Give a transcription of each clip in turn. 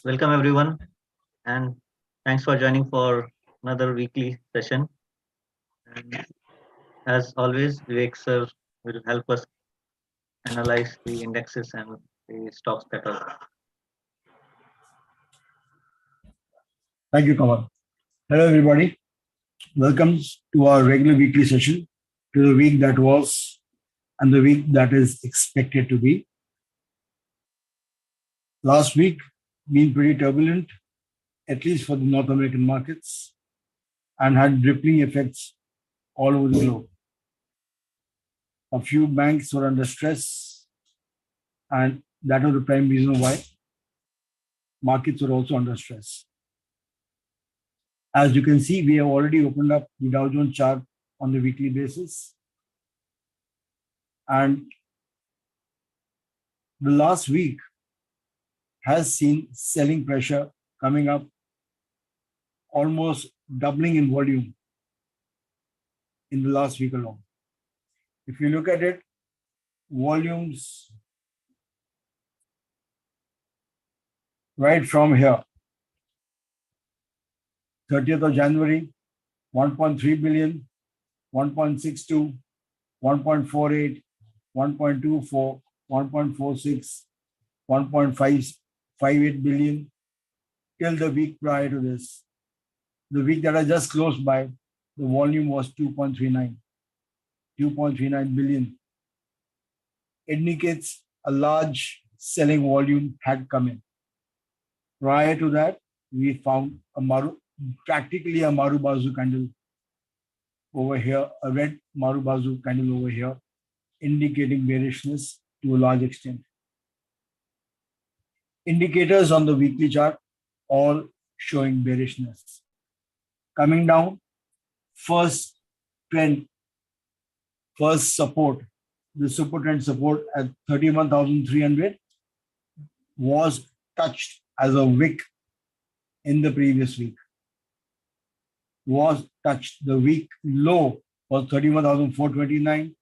Welcome everyone, and thanks for joining for another weekly session. And as always, Vivek sir will help us analyze the indexes and the stocks that are. Thank you, Kamal. Hello, everybody. Welcome to our regular weekly session, to the week that was and the week that is expected to be. Last week been pretty turbulent, at least for the North American markets, and had rippling effects all over the globe. A few banks were under stress, and that was the prime reason why markets were also under stress. As you can see, we have already opened up the Dow Jones chart on the weekly basis. And the last week has seen selling pressure coming up, almost doubling in volume in the last week alone. If you look at it, volumes right from here, 30th of January, 1.3 billion, 1.62, 1.48, 1.24, 1.46, 1.58 billion till the week prior to this. The week that I just closed by, the volume was 2.39 billion. Indicates a large selling volume had come in. Prior to that, we found practically a Marubazu candle over here, a red Marubazu candle over here, indicating bearishness to a large extent. Indicators on the weekly chart all showing bearishness. Coming down, first trend, first support, the super trend support at 31,300 was touched as a wick in the previous week. Was touched. The week low was 31,429,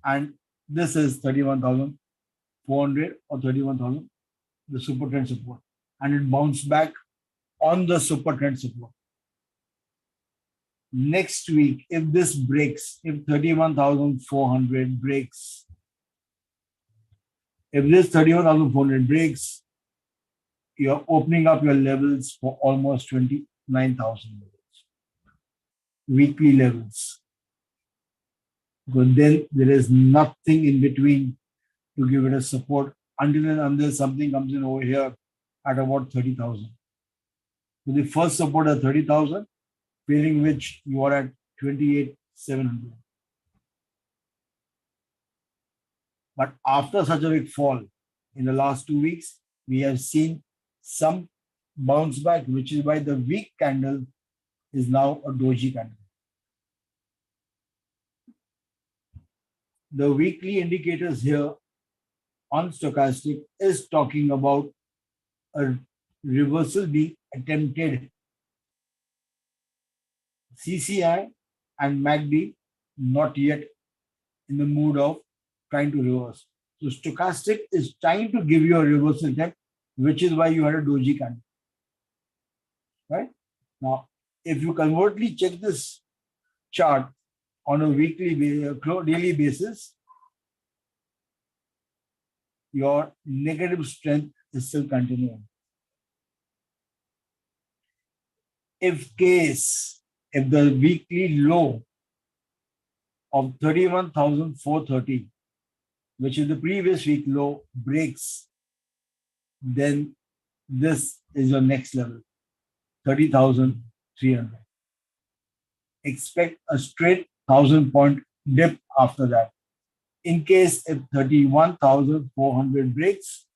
and this is 31,400 or 31,000, the super trend support, and it bounced back on the super trend support. Next week, if this breaks, if 31,400 breaks, if this 31,400 breaks, you're opening up your levels for almost 29,000 levels. Weekly levels. Because then there is nothing in between to give it a support until and unless something comes in over here at about 30,000. So the first support at 30,000, failing which you are at 28,700. But after such a big fall in the last 2 weeks, we have seen some bounce back, which is why the weak candle is now a doji candle. The weekly indicators here on stochastic is talking about a reversal being attempted. CCI and MACD not yet in the mood of trying to reverse. So stochastic is trying to give you a reversal attempt, which is why you had a doji candle. Right? Now, if you convertly check this chart on a weekly, daily basis, your negative strength is still continuing. If the weekly low of 31,430, which is the previous week low, breaks, then this is your next level, 30,300. Expect a straight 1,000-point dip after that. In case if 31,400 breaks,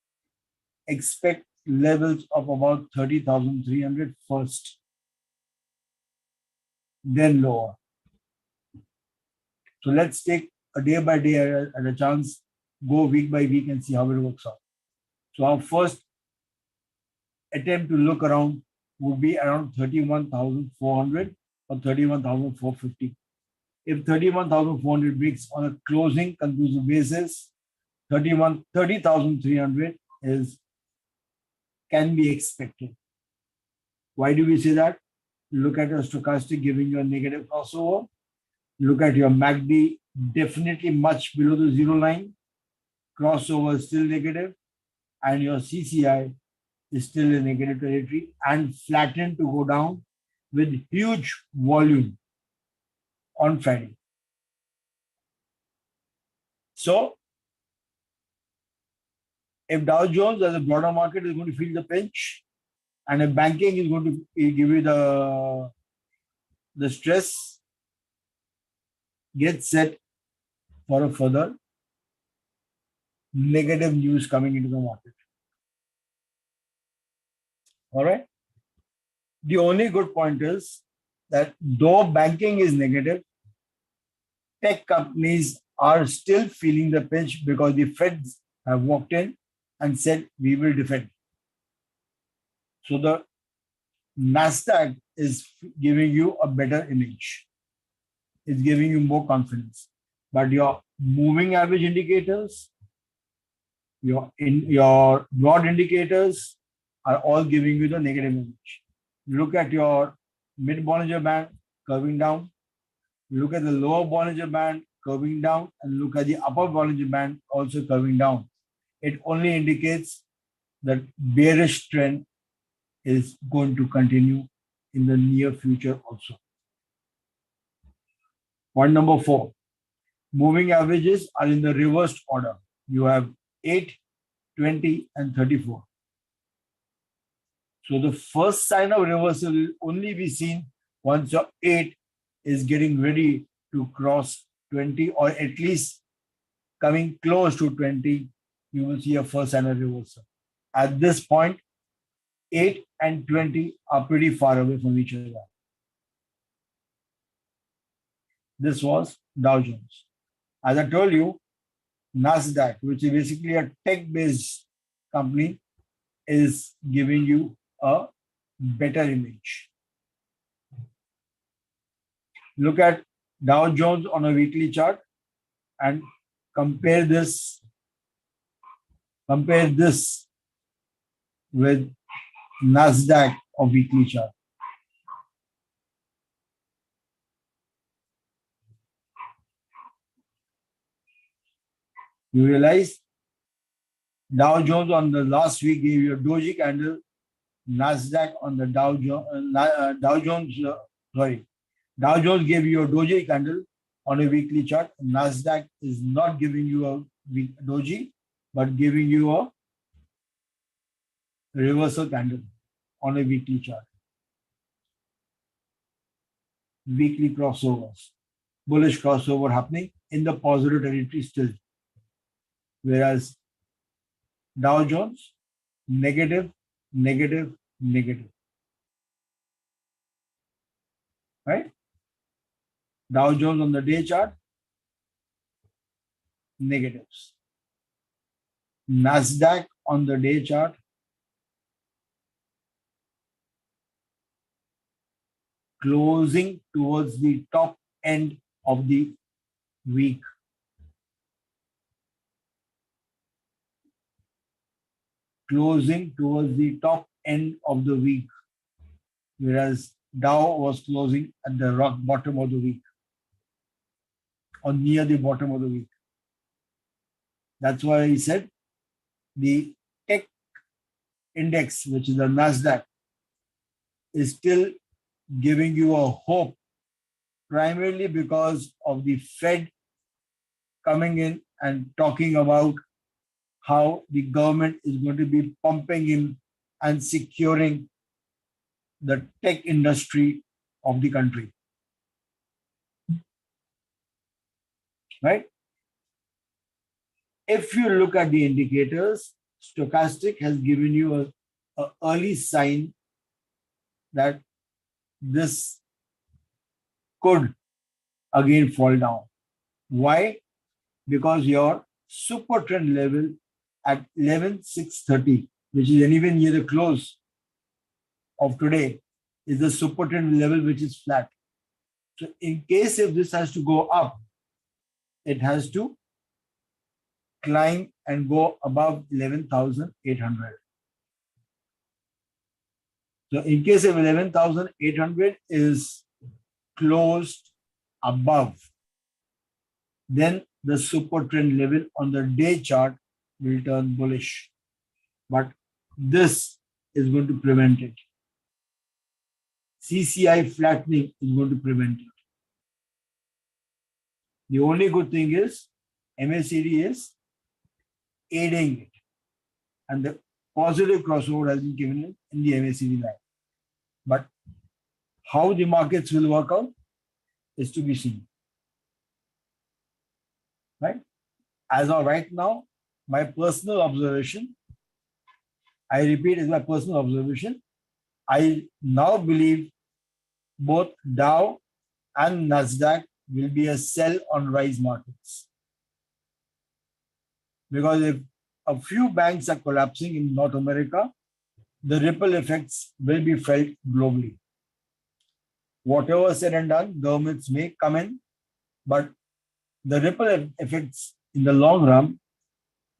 expect levels of about 30,300 first, then lower. So let's take a day by day at a chance, go week by week and see how it works out. So our first attempt to look around would be around 31,400 or 31,450. If 31,400 breaks on a closing conclusive basis, 30,300 can be expected. Why do we say that? Look at your stochastic giving you a negative crossover. Look at your MACD, definitely much below the zero line. Crossover is still negative, and your CCI is still in negative territory and flattened to go down with huge volume on Friday. So, if Dow Jones as a broader market is going to feel the pinch, and if banking is going to give you the stress, get set for a further negative news coming into the market. All right. The only good point is that though banking is negative, tech companies are still feeling the pinch because the Feds have walked in and said, we will defend. So the NASDAQ is giving you a better image. It's giving you more confidence. But your moving average indicators, your broad indicators are all giving you the negative image. Look at your mid Bollinger Band curving down. Look at the lower Bollinger Band curving down, and look at the upper Bollinger Band also curving down. It only indicates that bearish trend is going to continue in the near future also. Point number 4, moving averages are in the reversed order. You have 8, 20, and 34. So the first sign of reversal will only be seen once your 8 is getting ready to cross 20, or at least coming close to 20, you will see a first sign of reversal. At this point, 8 and 20 are pretty far away from each other. This was Dow Jones. As I told you, NASDAQ, which is basically a tech-based company, is giving you a better image. Look at Dow Jones on a weekly chart and compare this with NASDAQ on weekly chart. You realize Dow Jones on the last week gave you a doji candle. NASDAQ on the Dow Jones gave you a doji candle on a weekly chart. NASDAQ is not giving you a doji, but giving you a reversal candle on a weekly chart. Weekly crossovers, bullish crossover happening in the positive territory still. Whereas Dow Jones, negative, negative, negative. Right? Dow Jones on the day chart, negatives. NASDAQ on the day chart, closing towards the top end of the week. Closing towards the top end of the week, whereas Dow was closing at the rock bottom of the week, or near the bottom of the week. That's why I said the tech index, which is the NASDAQ, is still giving you a hope, primarily because of the Fed coming in and talking about how the government is going to be pumping in and securing the tech industry of the country. Right? If you look at the indicators, stochastic has given you an early sign that this could again fall down. Why? Because your super trend level at 11,630, which is anywhere near the close of today, is the super trend level which is flat. So in case if this has to go up, it has to climb and go above 11,800. So in case if 11,800 is closed above, then the super trend level on the day chart will turn bullish. But this is going to prevent it. CCI flattening is going to prevent it. The only good thing is MACD is aiding it. And the positive crossover has been given in the MACD line. But how the markets will work out is to be seen. Right? As of right now, my personal observation, I repeat, is my personal observation. I now believe both Dow and Nasdaq will be a sell on rise markets. Because if a few banks are collapsing in North America, the ripple effects will be felt globally. Whatever said and done, governments may come in, but the ripple effects in the long run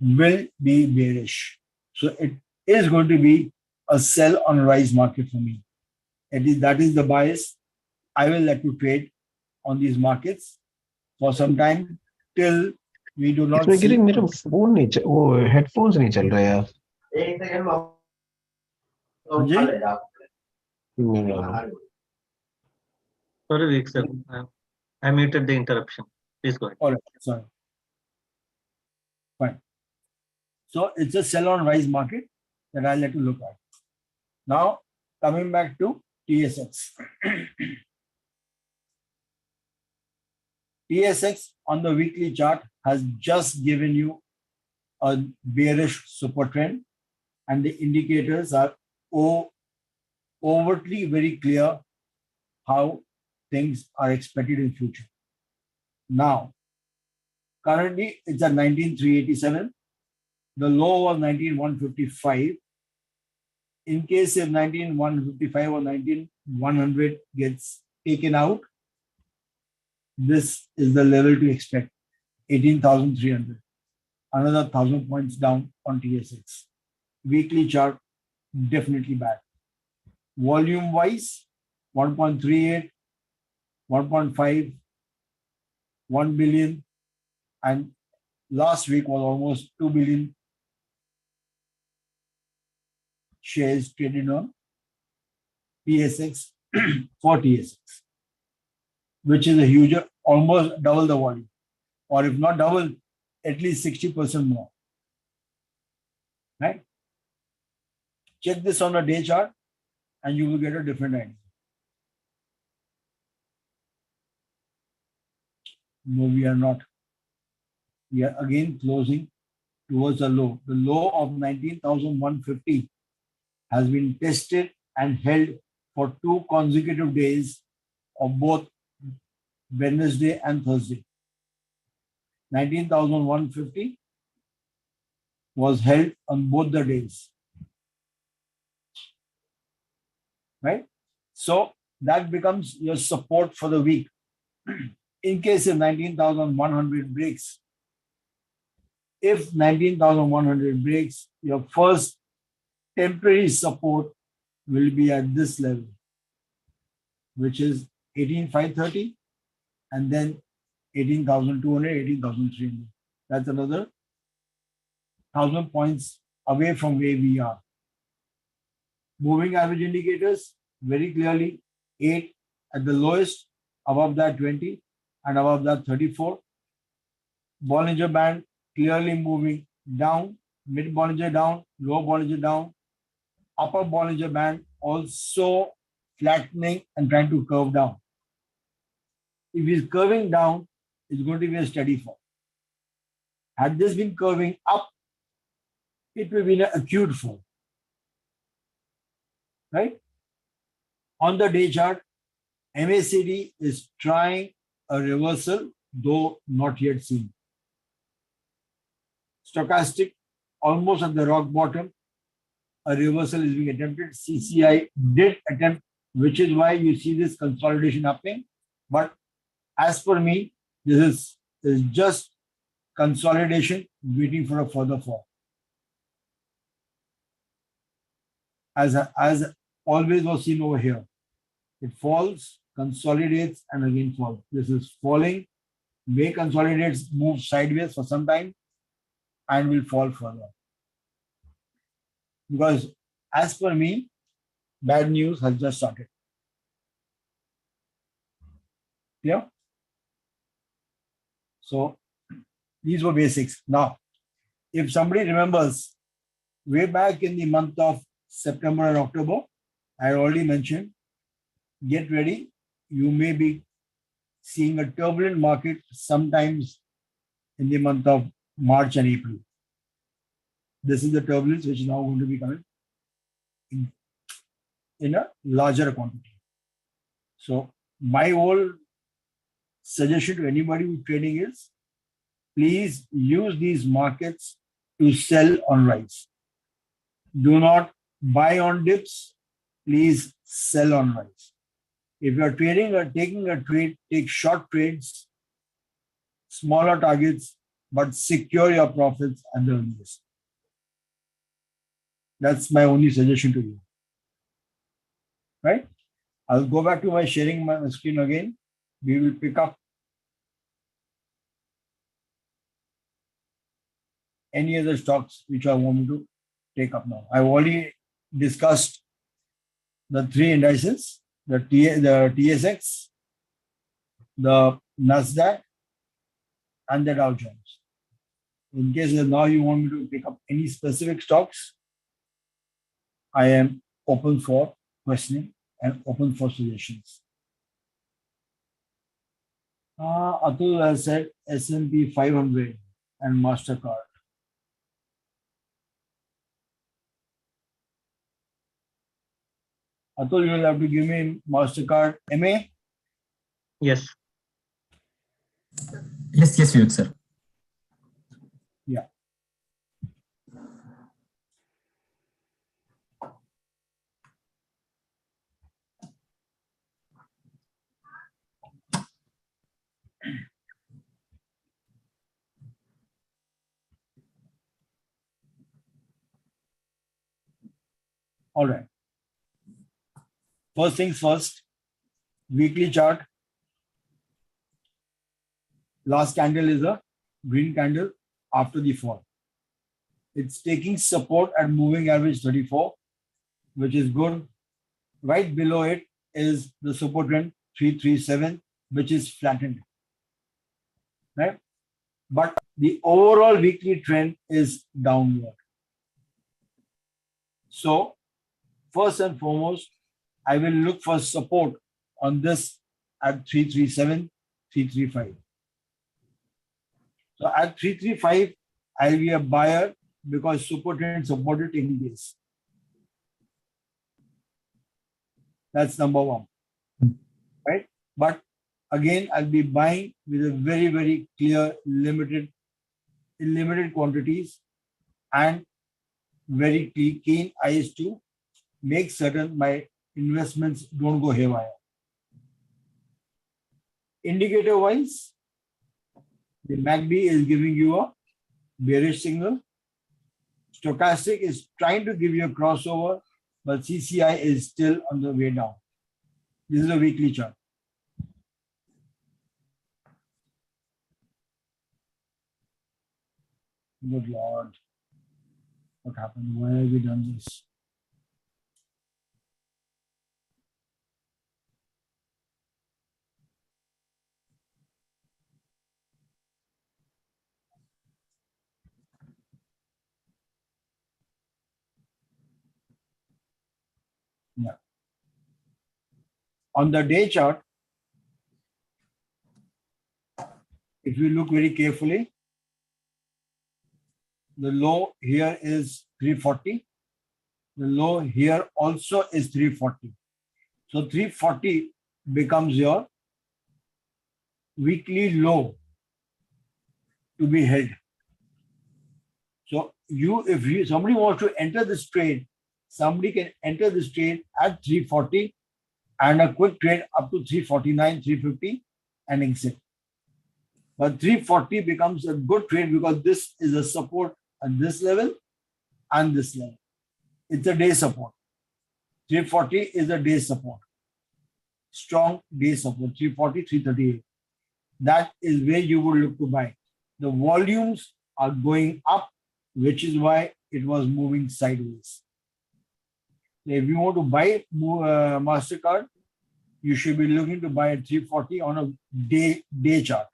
will be bearish. So it is going to be a sell on rise market for me. That is the bias. I will let you trade on these markets for some time till we do not इसमें see. गिरी मेरा phone नहीं वो headphones नहीं चल रहा यार Sorry, Vivek sir. I muted the interruption. Please go ahead. All right, sorry. Fine. So it's a sell on rise market that I'll let you look at. Now, coming back to TSX. TSX on the weekly chart has just given you a bearish super trend, and the indicators are overtly very clear how things are expected in future. Now, currently it's at 19,387. The low was 19,155. In case if 19,155 or 19,100 gets taken out, this is the level to expect, 18,300. Another 1,000 points down on TSX. Weekly chart, definitely bad. Volume wise, 1.38, 1.5, 1 billion, and last week was almost 2 billion shares traded on TSX for TSX, which is a huge, almost double the volume, or if not double, at least 60% more. Right? Check this on a day chart and you will get a different idea. No, we are not. We are again closing towards a low. The low of 19,150 has been tested and held for 2 consecutive days of both Wednesday and Thursday. 19,150 was held on both the days. Right? So that becomes your support for the week. In case if 19,100 breaks, if 19,100 breaks, your first temporary support will be at this level, which is 18,530, and then 18,200, 18,300. That's another 1,000 points away from where we are. Moving average indicators, very clearly, 8 at the lowest, above that 20, and above that 34. Bollinger Band clearly moving down, mid Bollinger down, low Bollinger down, upper Bollinger Band also flattening and trying to curve down. If it's curving down, it's going to be a steady fall. Had this been curving up, it will be an acute fall. Right? On the day chart, MACD is trying a reversal, though not yet seen. Stochastic, almost at the rock bottom, a reversal is being attempted. CCI did attempt, which is why you see this consolidation happening. But as per me, this is just consolidation waiting for a further fall. As always was seen over here. It falls, consolidates, and again falls. This is falling, may consolidate, move sideways for some time, and will fall further. Because as per me, bad news has just started. Yeah. So these were basics. Now, if somebody remembers, way back in the month of September and October, I already mentioned, get ready. You may be seeing a turbulent market sometimes in the month of March and April. This is the turbulence which is now going to be coming in a larger quantity. So my whole suggestion to anybody who's trading is, please use these markets to sell on rise. Do not buy on dips. Please sell on rise. If you are trading or taking a trade, take short trades, smaller targets, but secure your profits at the earliest. That's my only suggestion to you. Right? I'll go back to my sharing my screen again. We will pick up any other stocks which I want to take up now. I've already discussed the three indices, the TSX, the nasdaq, and the Dow Jones. In case that now you want me to pick up any specific stocks, I am open for questioning and open for suggestions. Atul has said S&P 500 and MasterCard. Atul, you will have to give me MasterCard MA. Yes. Yes, Vivek sir. Yeah. All right. First things first, weekly chart. Last candle is a green candle after the fall. It's taking support at moving average 34, which is good. Right below it is the support trend 337, which is flattened. Right? But the overall weekly trend is downward. So, first and foremost, I will look for support on this at 337, 335. So at 335, I'll be a buyer because support trend supported taking place. That's number one. Right? But again, I'll be buying with a very, very clear, limited quantities and very keen eyes to make certain my investments don't go haywire. Indicator wise, the MACD is giving you a bearish signal. Stochastic is trying to give you a crossover, but CCI is still on the way down. This is a weekly chart. Good Lord. What happened? Why have we done this? Yeah. On the day chart, if you look very carefully, the low here is 340. The low here also is 340. So 340 becomes your weekly low to be held. So if somebody wants to enter this trade, somebody can enter this trade at 340 and a quick trade up to 349, 350 and exit. But 340 becomes a good trade because this is a support at this level and this level. It's a day support. 340 is a day support. Strong day support, 340, 338. That is where you would look to buy. The volumes are going up, which is why it was moving sideways. If you want to buy MasterCard, you should be looking to buy at 340 on a day chart.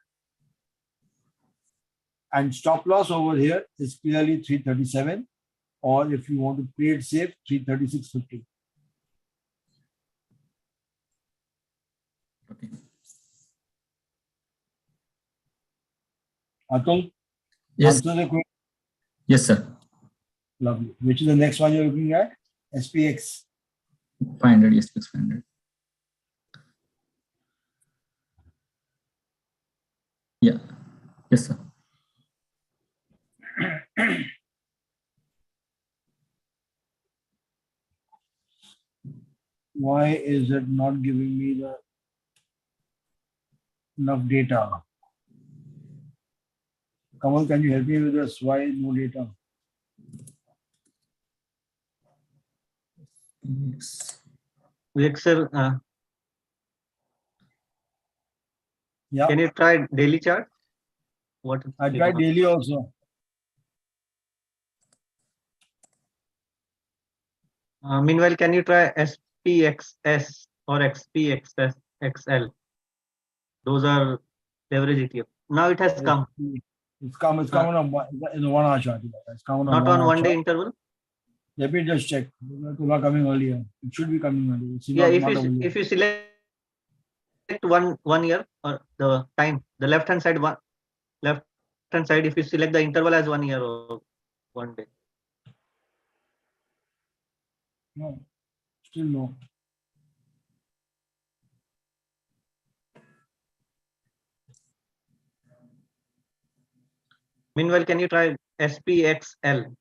And stop loss over here is clearly 337, or if you want to play it safe, 336.50. Okay. Atul, Yes. answer the question. Yes, sir. Lovely. Which is the next one you're looking at? SPX. 500. Yes, 500. Yeah. Yes, sir. Why is it not giving me the enough data? Kamal, can you help me with this? Why no data? Yes. Vivek sir, Yeah, can you try daily chart? What is I it tried about? daily also. Meanwhile, can you try SPXS or XPXSXL? Those are leverage ETF. Now it has come. It's coming in the 1 hour chart. It's coming on Not 1 on hour one day chart. interval. Let me just check. It's not coming earlier. It should be coming earlier. It's Yeah, not available. if you select one year or the time, the left hand side if you select the interval as 1 year or 1 day. No, still no. Meanwhile, can you try SPXL?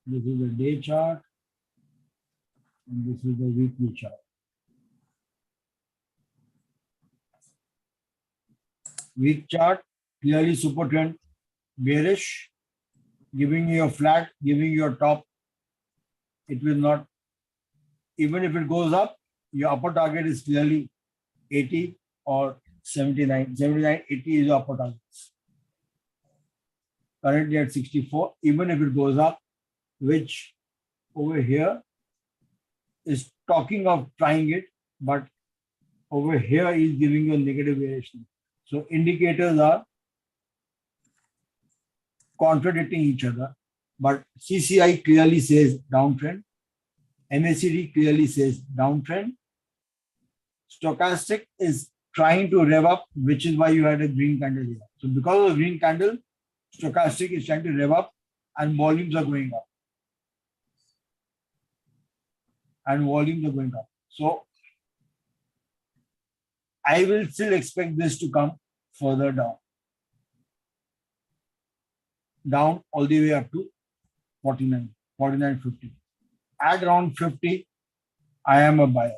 This is the day chart and this is the weekly chart. Week chart, clearly super trend, bearish, giving you a flat, giving you a top. It will not, even if it goes up, your upper target is clearly 80 or 79. 79, 80 is your upper target. Currently at 64, even if it goes up, which over here is talking of trying it, but over here is giving you a negative variation. So indicators are contradicting each other, but CCI clearly says downtrend, MACD clearly says downtrend, stochastic is trying to rev up, which is why you had a green candle here. So because of the green candle, stochastic is trying to rev up and volumes are going up. So I will still expect this to come further down. Down all the way up to 49, 49.50. At around 50, I am a buyer.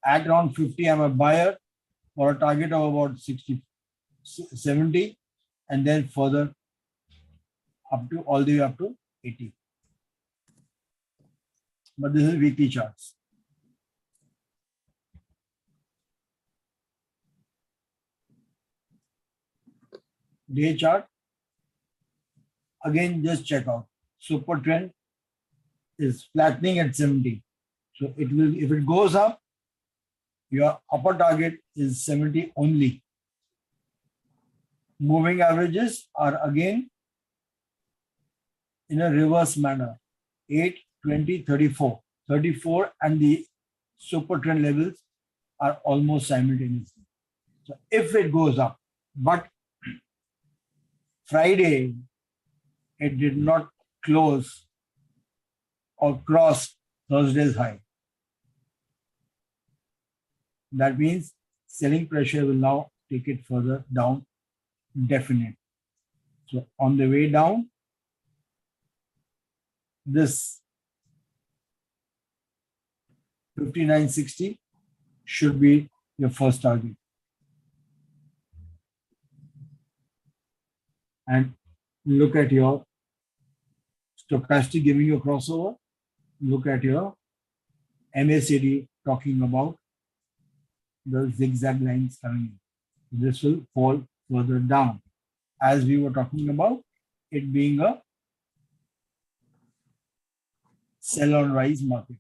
At around 50, I'm a buyer for a target of about 60, 70, and then further up to all the way up to 80. But this is weekly charts. Day chart, again, just check out. Super trend is flattening at 70. So it will, if it goes up, your upper target is 70 only. Moving averages are again in a reverse manner. 8, 20, 34. 34 and the super trend levels are almost simultaneously. So if it goes up, but Friday it did not close or cross Thursday's high. That means selling pressure will now take it further down, definite. So on the way down, this 59.60 should be your first target. And look at your stochastic giving you a crossover. Look at your MACD talking about the zigzag lines coming in. This will fall further down. As we were talking about it being a sell on rise market.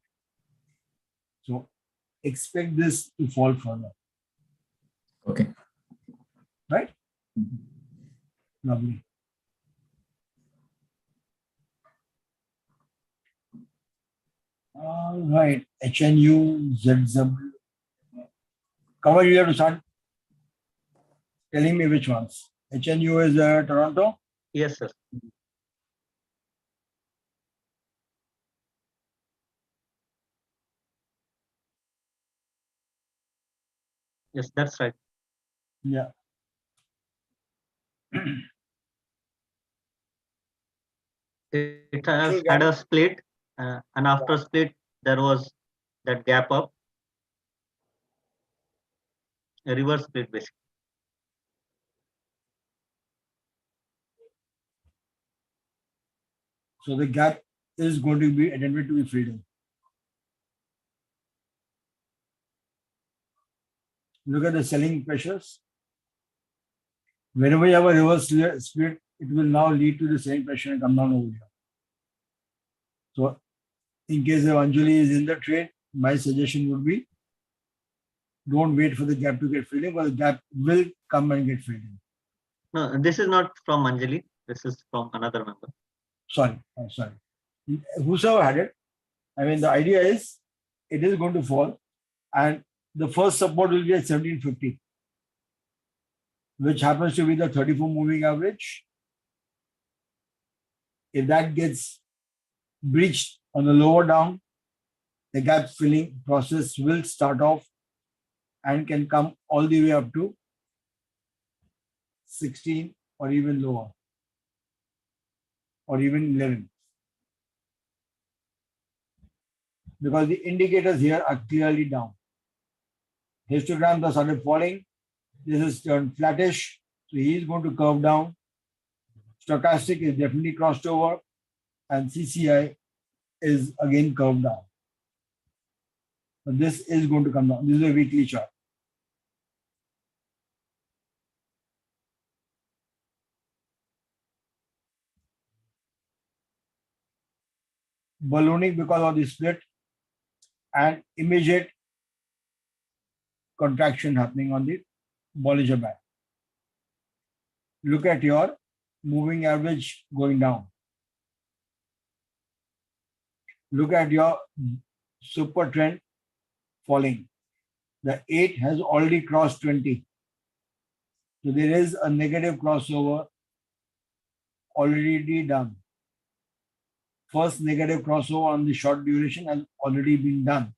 So expect this to fall further. Okay. Right? Lovely. All right. HNU, ZW. Cover, you have to start telling me which ones. HNU is Toronto. Yes, sir. Yes, that's right. Yeah. It has had a split, and after split, there was that gap up, a reverse split basically. So the gap is going to be attempted to be filled in. Look at the selling pressures. Whenever you have a reverse split, it will now lead to the selling pressure and come down over here. So in case if Anjali is in the trade, my suggestion would be don't wait for the gap to get filled in, but the gap will come and get filled in. No, this is not from Anjali. This is from another member. Sorry. Whosoever had it, I mean, the idea is it is going to fall and the first support will be at 1750, which happens to be the 34 moving average. If that gets breached on the lower down, the gap filling process will start off and can come all the way up to 16 or even lower or even 11. Because the indicators here are clearly down. Histograms are started falling. This is turned flattish. So he is going to curve down. Stochastic is definitely crossed over. And CCI is again curved down. So this is going to come down. This is a weekly chart. Ballooning because of the split and immediate contraction happening on the Bollinger Band. Look at your moving average going down. Look at your super trend falling. The 8 has already crossed 20. So there is a negative crossover already done. First negative crossover on the short duration has already been done.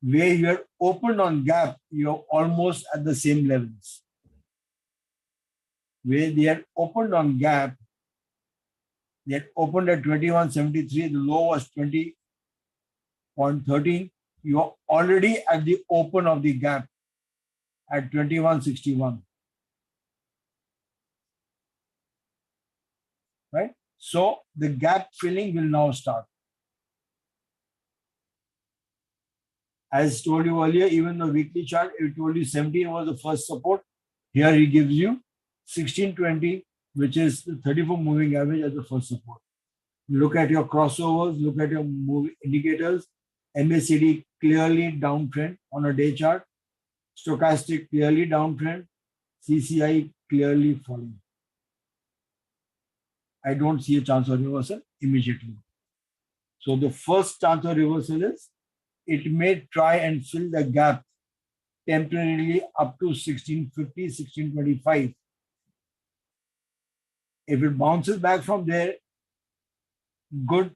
Where you are opened on gap, you are almost at the same levels. Where they are opened on gap, they had opened at 21.73, the low was 20.13. You are already at the open of the gap at 21.61. Right? So the gap filling will now start. As told you earlier, even the weekly chart, it told you 17 was the first support. Here he gives you 1620, which is the 34 moving average as the first support. Look at your crossovers, look at your indicators. MACD clearly downtrend on a day chart. Stochastic clearly downtrend. CCI clearly falling. I don't see a chance of reversal immediately. So the first chance of reversal is it may try and fill the gap temporarily up to 1650, 1625. If it bounces back from there, good.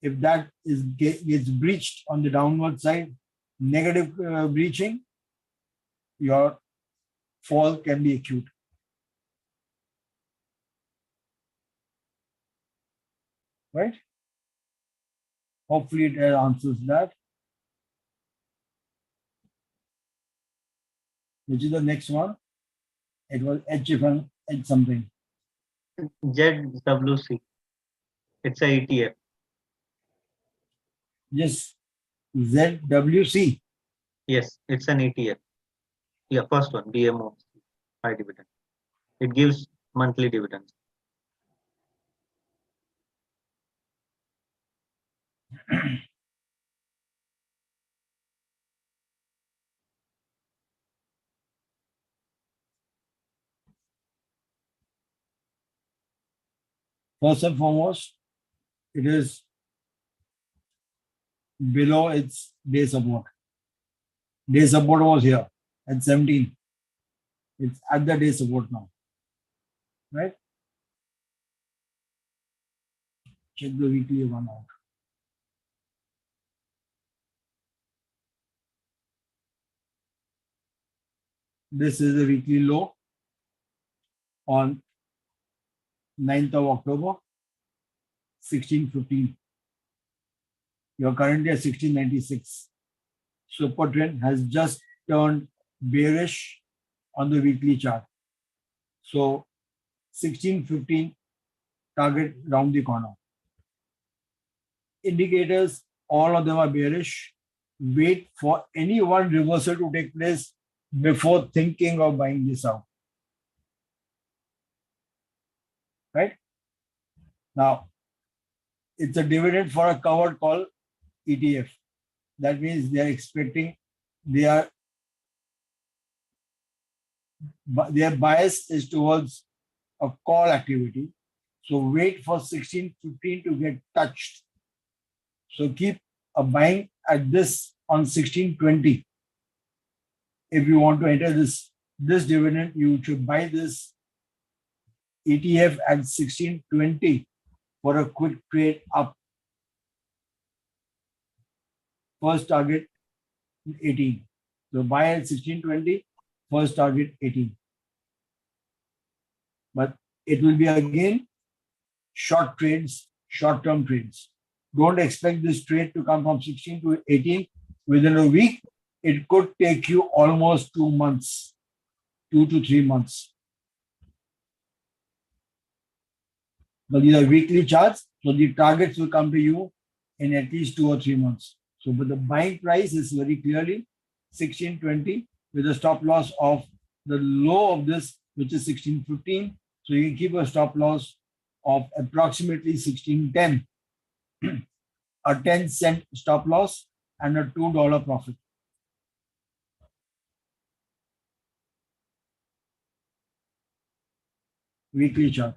If that gets breached on the downward side, negative breaching, your fall can be acute. Right? Hopefully it answers that. Which is the next one? It was HFM, H something. ZWC. It's a ETF. Yes, ZWC. Yes, it's an ETF. Yeah, first one, BMO, high dividend. It gives monthly dividends. First and foremost, it is below its day support. Day support was here at 17. It's at the day support now. Right? Check the weekly one out. This is the weekly low on 9th of October, 1615. You're currently at 1696. Super trend has just turned bearish on the weekly chart. So 1615 target round the corner. Indicators, all of them are bearish. Wait for any one reversal to take place before thinking of buying this out. Right? Now, it's a dividend for a covered call ETF. That means they are expecting their bias is towards a call activity. So wait for 1615 to get touched. So keep a buying at this on 1620. If you want to enter this dividend, you should buy this ETF at 1620 for a quick trade up. First target 18. So buy at 1620, first target 18. But it will be again short trades, short-term trades. Don't expect this trade to come from 16 to 18 within a week. It could take you almost 2 months, 2 to 3 months. But these are weekly charts, so the targets will come to you in at least 2 or 3 months. So, but the buying price is very clearly 1620 with a stop loss of the low of this, which is 1615. So you can keep a stop loss of approximately 1610, a 10-cent stop loss and a $2 profit. Weekly chart.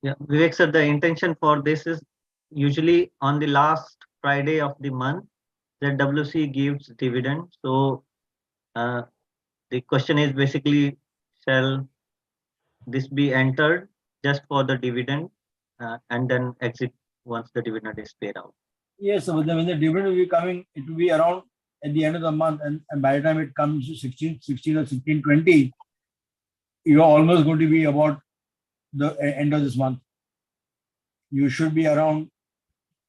Yeah, Vivek sir, the intention for this is usually on the last Friday of the month, ZWC gives dividend. So the question is basically, shall this be entered just for the dividend and then exit once the dividend is paid out? Yes, so when the dividend will be coming, it will be around at the end of the month, and by the time it comes to 16 or 1620, you're almost going to be about the end of this month. You should be around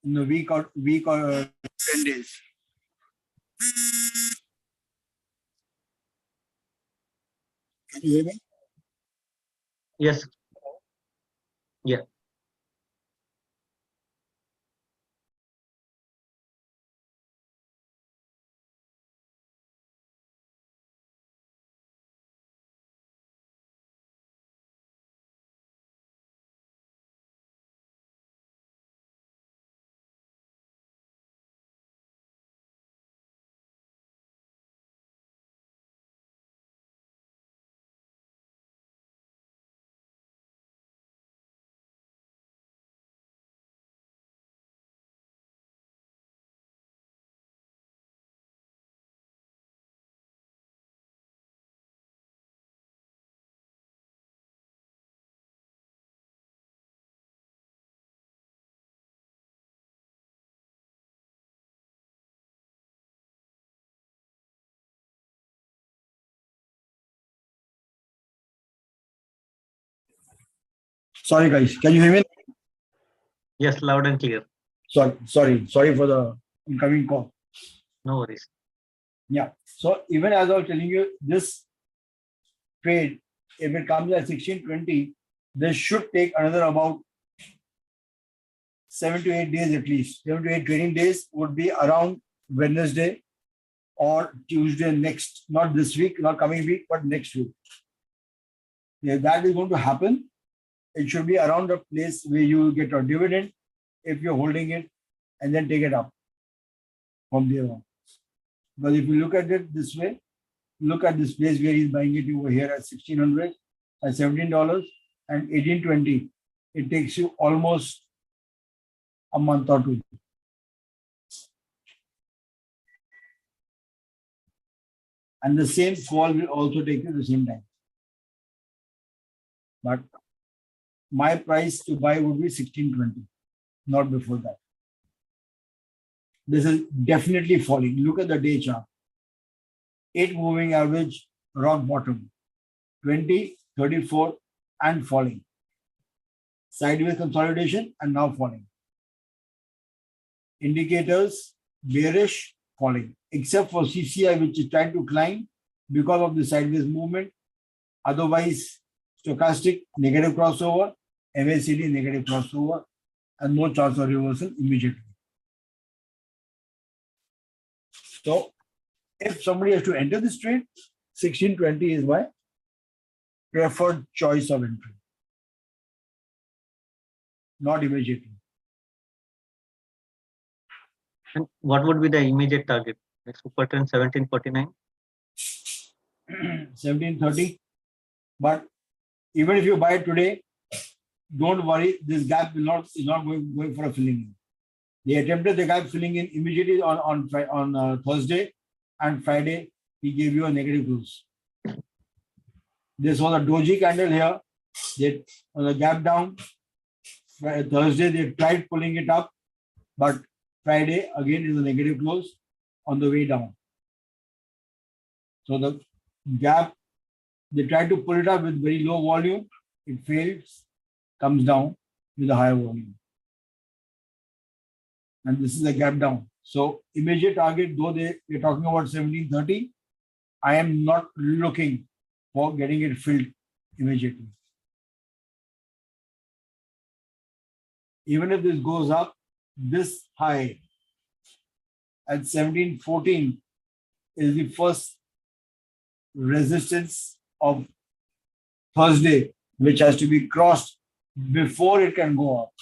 in the week or 10 days. Can you hear me? Yes. Yeah. Sorry, guys. Can you hear me? Yes, loud and clear. Sorry for the incoming call. No worries. Yeah. So even as I was telling you, this trade, if it comes at 1620, this should take another about 7 to 8 days at least. 7 to 8 trading days would be around Wednesday or Tuesday next, not this week, not coming week, but next week. If that is going to happen, it should be around a place where you get a dividend if you're holding it and then take it up from there on. But if you look at it this way, look at this place where he's buying it over here at 1600 at $17 and 1820. It takes you almost a month or two. And the same fall will also take you the same time. But my price to buy would be 1620, not before that. This is definitely falling. Look at the day chart. 8 moving average, rock bottom, 20, 34, and falling. Sideways consolidation and now falling. Indicators, bearish, falling, except for CCI, which is trying to climb because of the sideways movement. Otherwise, stochastic, negative crossover, MACD, negative crossover, and no chance of reversal immediately. So, if somebody has to enter this trade, 1620 is my preferred choice of entry. Not immediately. And what would be the immediate target? Next super trend 1749. 1730. But even if you buy it today, don't worry, this gap is not going for a filling in. They attempted the gap filling in immediately on Thursday, and Friday he gave you a negative close. This was a doji candle here. They on the gap down. Thursday they tried pulling it up, but Friday again is a negative close on the way down. So the gap, they tried to pull it up with very low volume. It fails, comes down with a higher volume. And this is a gap down. So immediate target, though they're talking about 1730, I am not looking for getting it filled immediately. Even if this goes up, this high at 1714 is the first resistance of Thursday, which has to be crossed before it can go up.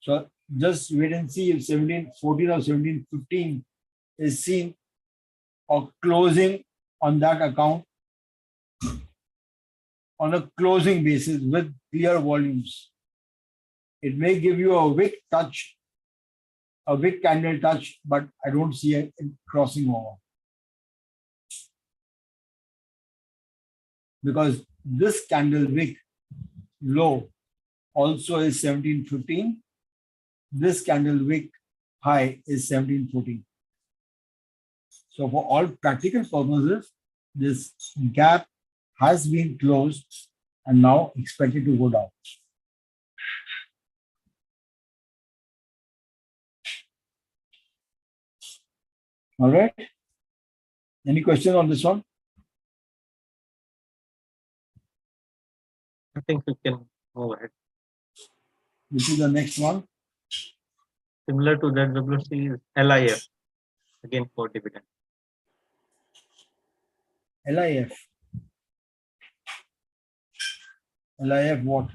So just wait and see if 1714 or 1715 is seen or closing on that account on a closing basis with clear volumes. It may give you a wick touch, a wick candle touch, but I don't see it crossing over. Because this candle wick low also is 1715. This candle wick high is 1714. So for all practical purposes, this gap has been closed and now expected to go down. All right. Any questions on this one? I think we can move ahead. Which is the next one? Similar to that, WC is LIF, again for dividend. LIF. LIF what?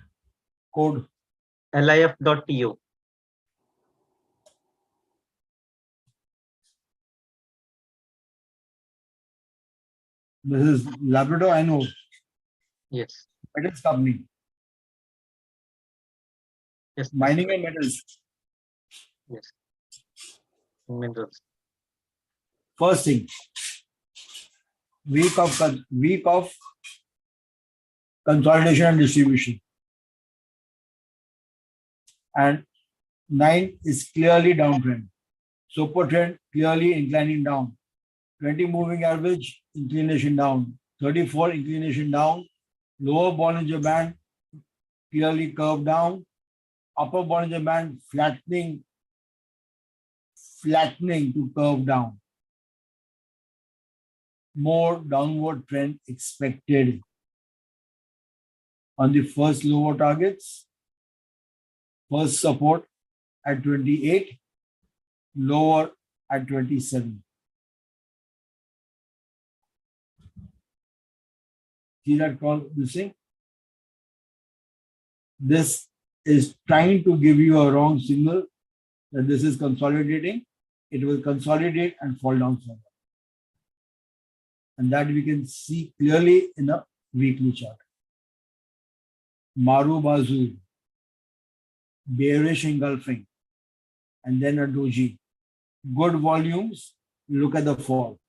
Code? LIF.TO. This is Labrador, I know. Yes. Metals company. Yes. Mining and metals. Yes. Minerals. First thing, week of consolidation and distribution. And 9 is clearly downtrend. Super trend clearly inclining down. 20 moving average inclination down. 34 inclination down. Lower Bollinger Band clearly curved down. Upper Bollinger Band flattening to curve down. More downward trend expected on the first lower targets. First support at 28, lower at 27. See that call missing? This is trying to give you a wrong signal that this is consolidating. It will consolidate and fall down further. And that we can see clearly in a weekly chart. Maru Bazu, bearish engulfing, and then a doji. Good volumes, look at the fall.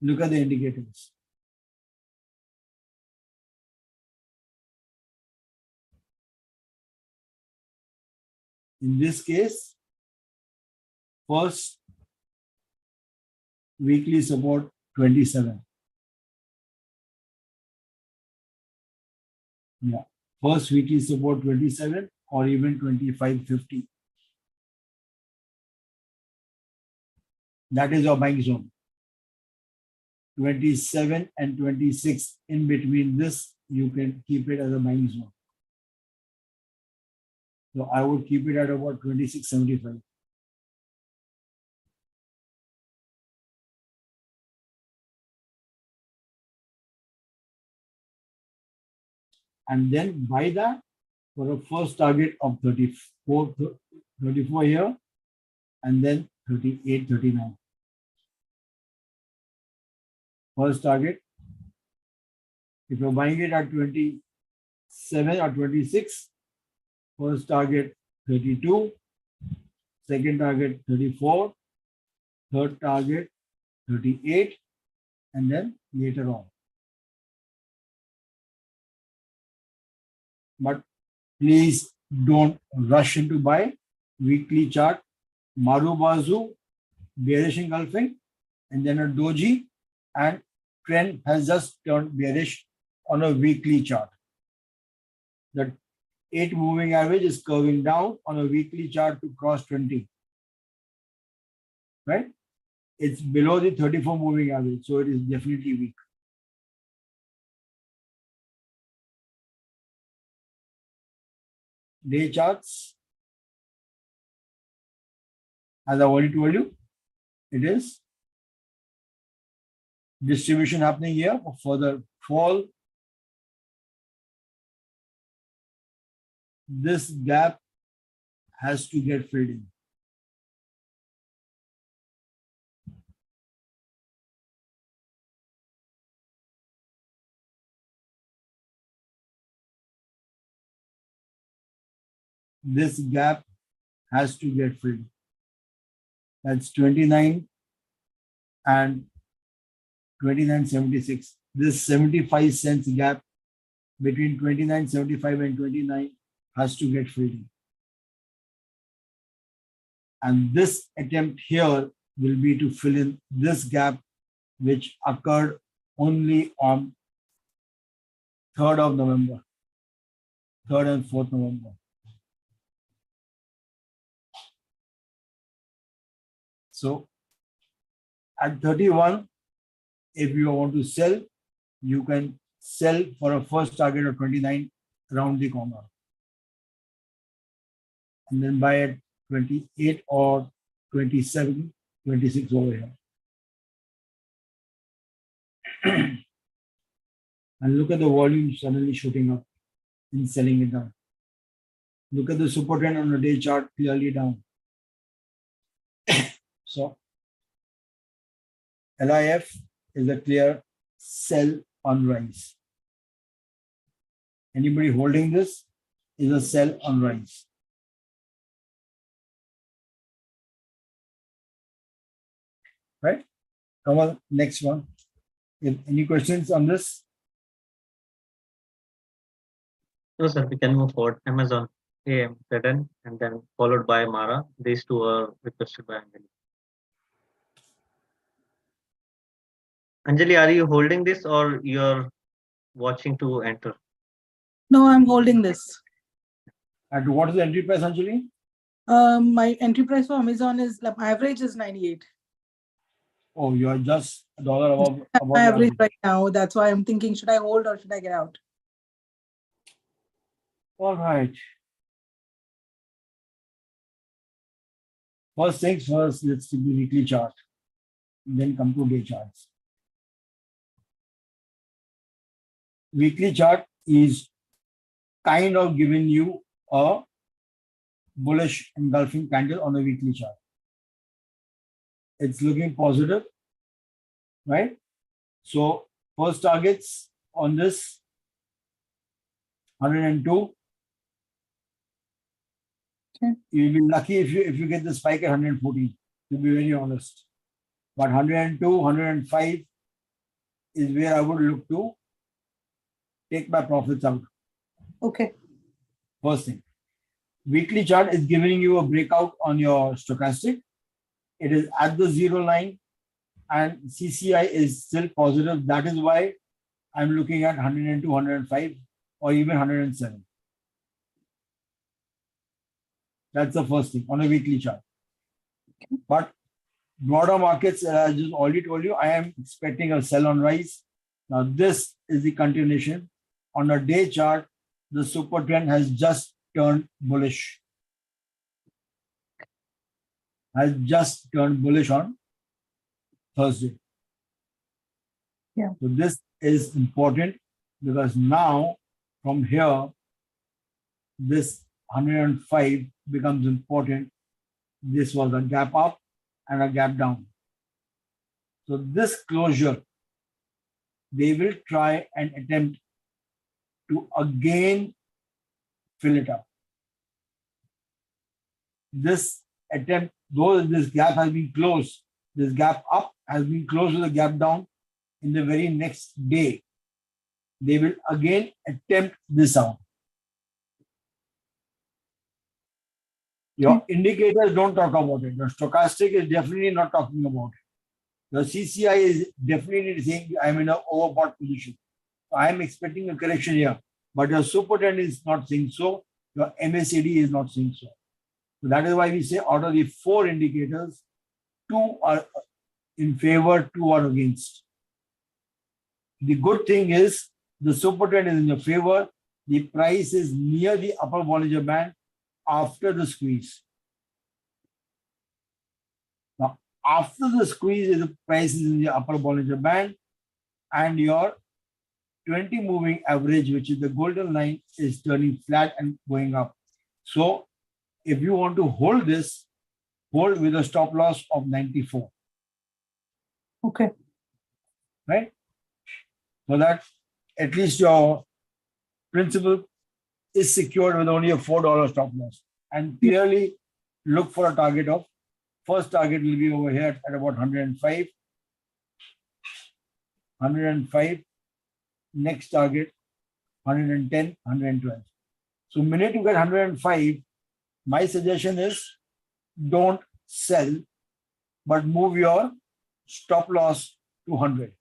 Look at the indicators. In this case, first weekly support 27. Yeah, first weekly support 27 or even 25.50. That is our buying zone. 27 and 26 in between this, you can keep it as a buying zone. So I would keep it at about 26.75. And then buy that for a first target of 34 here, and then 38, 39. First target. If you're buying it at 27 or 26, first target 32, second target 34, third target 38, and then later on. But please don't rush into buy. Weekly chart, Marubazu, bearish engulfing, and then a doji, and trend has just turned bearish on a weekly chart. The 8 moving average is curving down on a weekly chart to cross 20. Right? It's below the 34 moving average, so it is definitely weak. Day charts, as I already told you, it is distribution happening here for further fall. This gap has to get filled in. This gap has to get filled. That's 29 and 29.76. This 75 cents gap between 29.75 and 29 has to get filled in. And this attempt here will be to fill in this gap, which occurred only on 3rd of November, 3rd and 4th November. So at 31, if you want to sell, you can sell for a first target of 29 around the corner. And then buy at 28 or 27, 26 over here. And look at the volume suddenly shooting up and selling it down. Look at the super trend on the day chart, clearly down. So LIF is a clear sell on rise. Anybody holding this is a sell on rise. Right? Come on, next one. If any questions on this? No, sir, we can move forward. Amazon, AM, ZN, and then followed by Mara. These two are requested by Anjali. Anjali, are you holding this or you're watching to enter? No, I'm holding this. And what is the entry price, Anjali? My entry price for Amazon is my average is 98. Oh, you are just a dollar above My the average right now. That's why I'm thinking, should I hold or should I get out? All right. First things first, let's see the weekly chart. Then come to day charts. Weekly chart is kind of giving you a bullish engulfing candle on a weekly chart. It's looking positive, right? So first targets on this 102. Okay. You'll be lucky if you get the spike at 114, to be very honest. But 102, 105 is where I would look to take my profits out. Okay. First thing. Weekly chart is giving you a breakout on your stochastic. It is at the 0 line and CCI is still positive. That is why I'm looking at 102, 105 or even 107. That's the first thing on a weekly chart. But broader markets, as I just already told you, I am expecting a sell on rise. Now this is the continuation. On a day chart, the super trend has just turned bullish. Has just turned bullish on Thursday. Yeah. So this is important because now from here, this 105 becomes important. This was a gap up and a gap down. So this closure, they will try and attempt to again fill it up. This attempt, though this gap has been closed, this gap up has been closed with a gap down in the very next day. They will again attempt this out. Your indicators don't talk about it. Your stochastic is definitely not talking about it. Your CCI is definitely saying I'm in an overbought position. So I'm expecting a correction here. But your super trend is not saying so. Your MACD is not saying so. So that is why we say out of the 4 indicators, 2 are in favor, 2 are against. The good thing is the super trend is in your favor. The price is near the upper Bollinger Band after the squeeze. Now, after the squeeze, the price is in the upper Bollinger Band and your 20 moving average, which is the golden line, is turning flat and going up. So if you want to hold this, hold with a stop loss of 94. Okay. Right? So that at least your principal is secured with only a $4 stop loss. And clearly look for a target of, first target will be over here at about 105. 105. Next target 110, 112. So minute you get 105, my suggestion is don't sell, but move your stop loss to 100.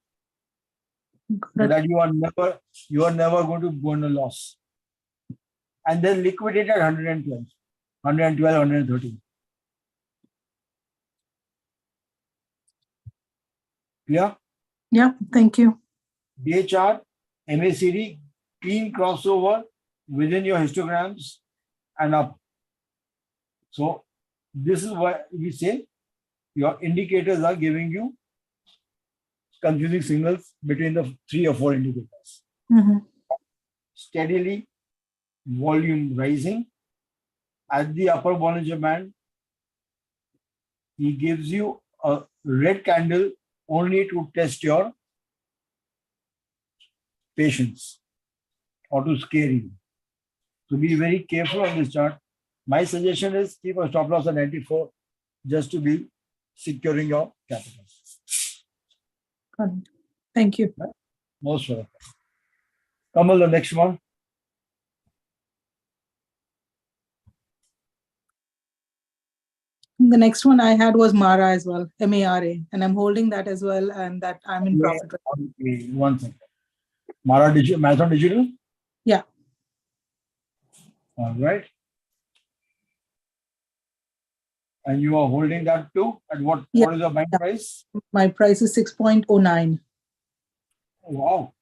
So that you are never going to go in a loss. And then liquidate at 112, 113. Clear? Yeah, thank you. Day chart, MACD, clean crossover within your histograms and up. So this is why we say your indicators are giving you confusing signals between the 3 or 4 indicators. Steadily, volume rising at the upper Bollinger Band. He gives you a red candle only to test your patience or to scare you. So be very careful on this chart. My suggestion is keep a stop loss at 94 just to be securing your capital. Thank you. Most welcome. Kamal, the next one. The next one I had was Mara as well, MARA, and I'm holding that as well, and that I'm in profit. Okay, one second. Marathon Digital? Yeah. All right. And you are holding that too? At what is your buying price? My price is 6.09. Oh, wow.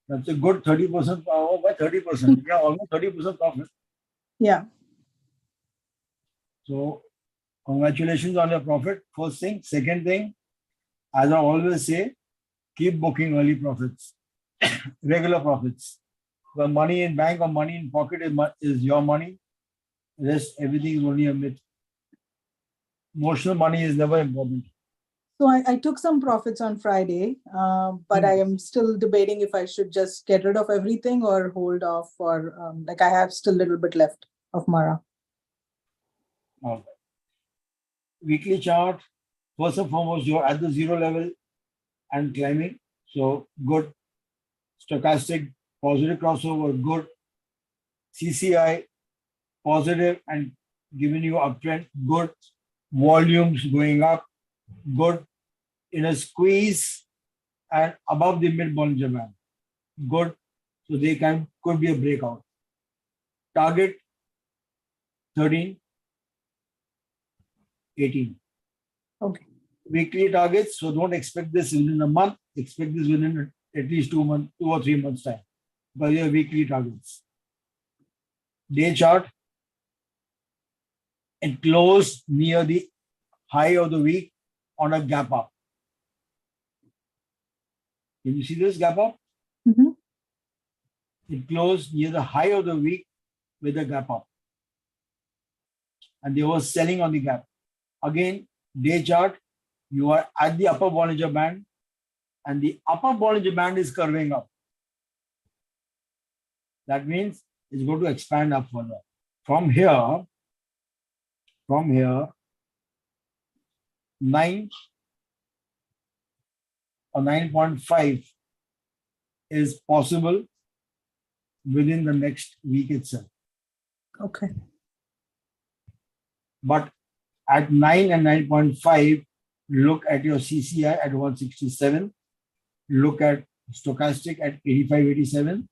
That's a good 30%. Oh, by 30%. Yeah, almost 30% profit. Yeah. So, congratulations on your profit. First thing. Second thing, as I always say, keep booking early profits, regular profits. The money in bank or money in pocket is your money. Rest, everything is only a myth. Emotional money is never important. So I took some profits on Friday, but I am still debating if I should just get rid of everything or hold off for, like I have still a little bit left of Mara. All right. Weekly chart, first and foremost, you're at the zero level and climbing. So good. Stochastic, positive crossover, good. CCI, positive and giving you uptrend, good. Volumes going up, good. In a squeeze and above the mid Bollinger Band, good. So they could be a breakout. Target 13, 18. Okay. Weekly targets, so don't expect this within a month. Expect this within at least 2 months, 2 or 3 months time. But your weekly targets. Day chart, it closed near the high of the week on a gap up. Can you see this gap up? Mm-hmm. It closed near the high of the week with a gap up. And they were selling on the gap. Again, day chart, you are at the upper Bollinger Band and the upper Bollinger Band is curving up. That means it's going to expand up further. From here, 9 or 9.5 is possible within the next week itself. Okay. But at 9 and 9.5, look at your CCI at 167. Look at stochastic at 85, 87.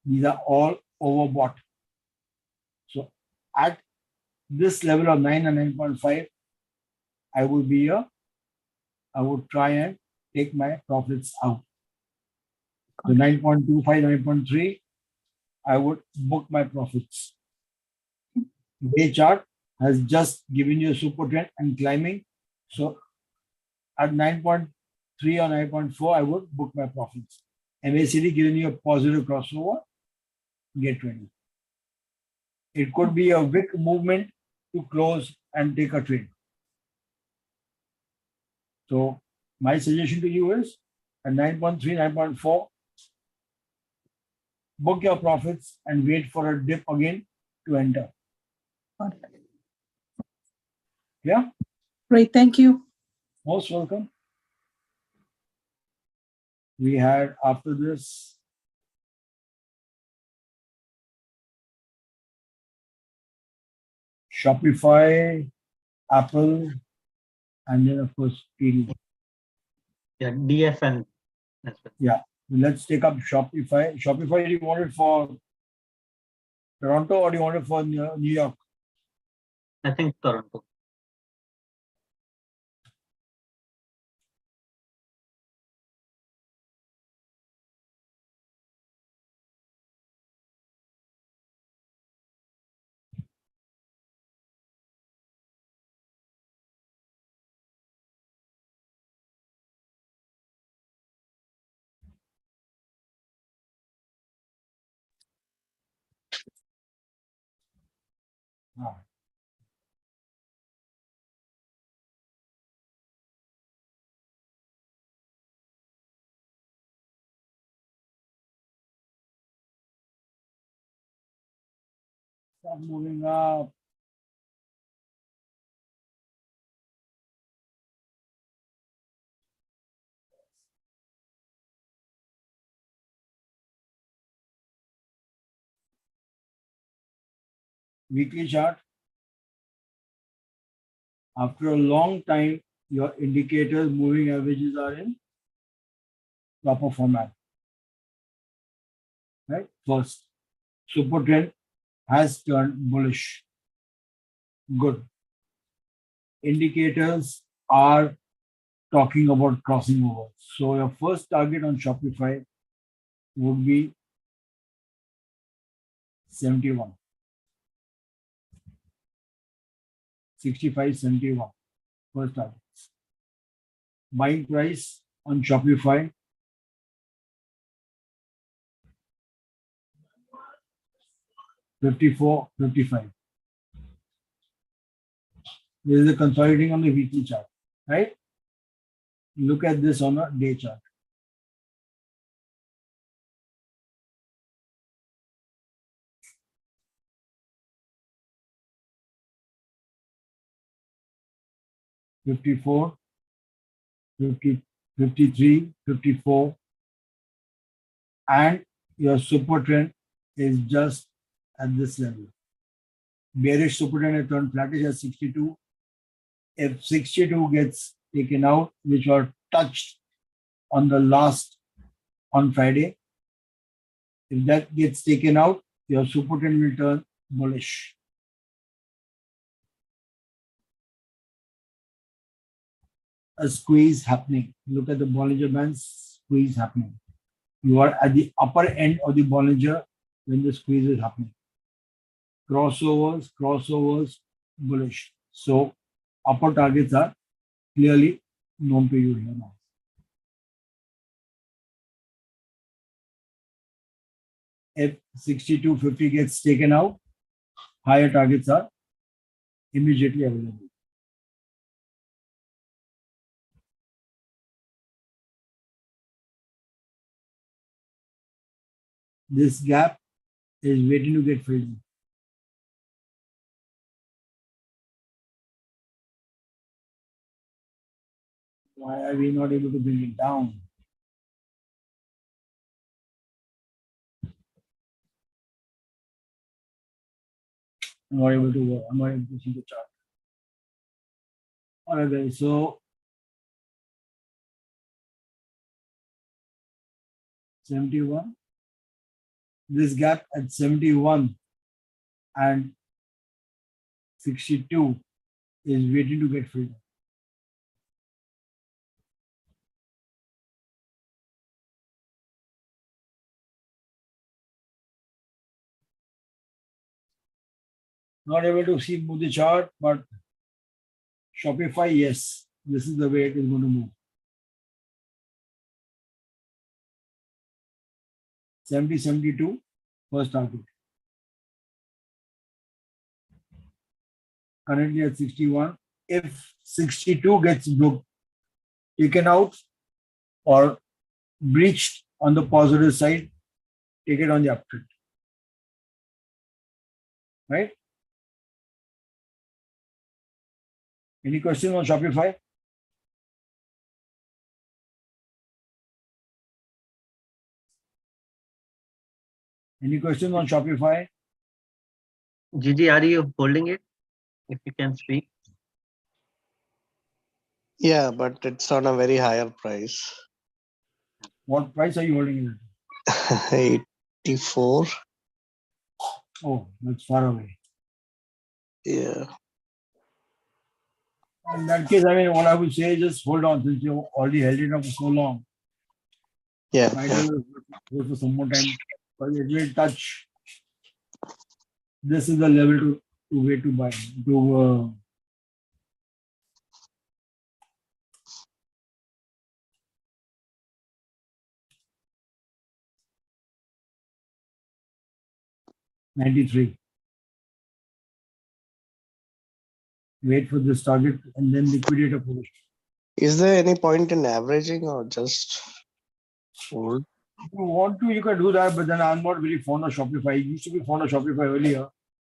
These are all overbought. So at this level of 9 and 9.5, I would try and take my profits out. The 9.25, 9.3, I would book my profits. Day chart has just given you a super trend and climbing. So at 9.3 or 9.4, I would book my profits. MACD giving you a positive crossover, get ready. It could be a wick movement to close and take a trade. So my suggestion to you is at 9.3, 9.4, book your profits and wait for a dip again to enter. Yeah? Great, thank you. Most welcome. We had after this Shopify, Apple, and then of course TD. Yeah, DFN as well. Yeah, let's take up Shopify. Shopify, do you want it for Toronto or do you want it for New York? I think Toronto. Start moving up. Weekly chart. After a long time, your indicators, moving averages are in proper format. right? First, super trend has turned bullish. Good. Indicators are talking about crossing over. So your first target on Shopify would be 71, 65, 71. First target. Buying price on Shopify 54, 55. This is the consolidating on the weekly chart, right? Look at this on a day chart. $54, 50, 53, 54, and your super trend is just at this level. Bearish super trend has turned flattish at 62. If 62 gets taken out, which were touched on Friday, if that gets taken out, your super trend will turn bullish. A squeeze happening. Look at the Bollinger Bands squeeze happening. You are at the upper end of the Bollinger when the squeeze is happening. Crossovers, bullish. So upper targets are clearly known to you here now. If 62.50 gets taken out, higher targets are immediately available. This gap is waiting to get filled. Why are we not able to bring it down? I'm not able to work. I'm not able to see the chart. All right, guys. So 71. This gap at 71 and 62 is waiting to get filled. Not able to see the chart, but Shopify, yes, this is the way it is going to move. 70, 72, first target. Currently at 61. If 62 gets taken out or breached on the positive side, take it on the uptrend. Right? Any questions on Shopify? Any questions on Shopify? Gigi, are you holding it? If you can speak. Yeah, but it's on a very higher price. What price are you holding it? 84. Oh, that's far away. Yeah. In that case, I mean, what I would say is just hold on since you already held it up for so long. Yeah. Might yeah. as well go for some more time. But it will touch. This is the level to wait to buy. To 93. Wait for this target and then liquidate a position. Is there any point in averaging or just hold? If you want to, you can do that, but then I'm not very fond of Shopify. I used to be fond of Shopify earlier,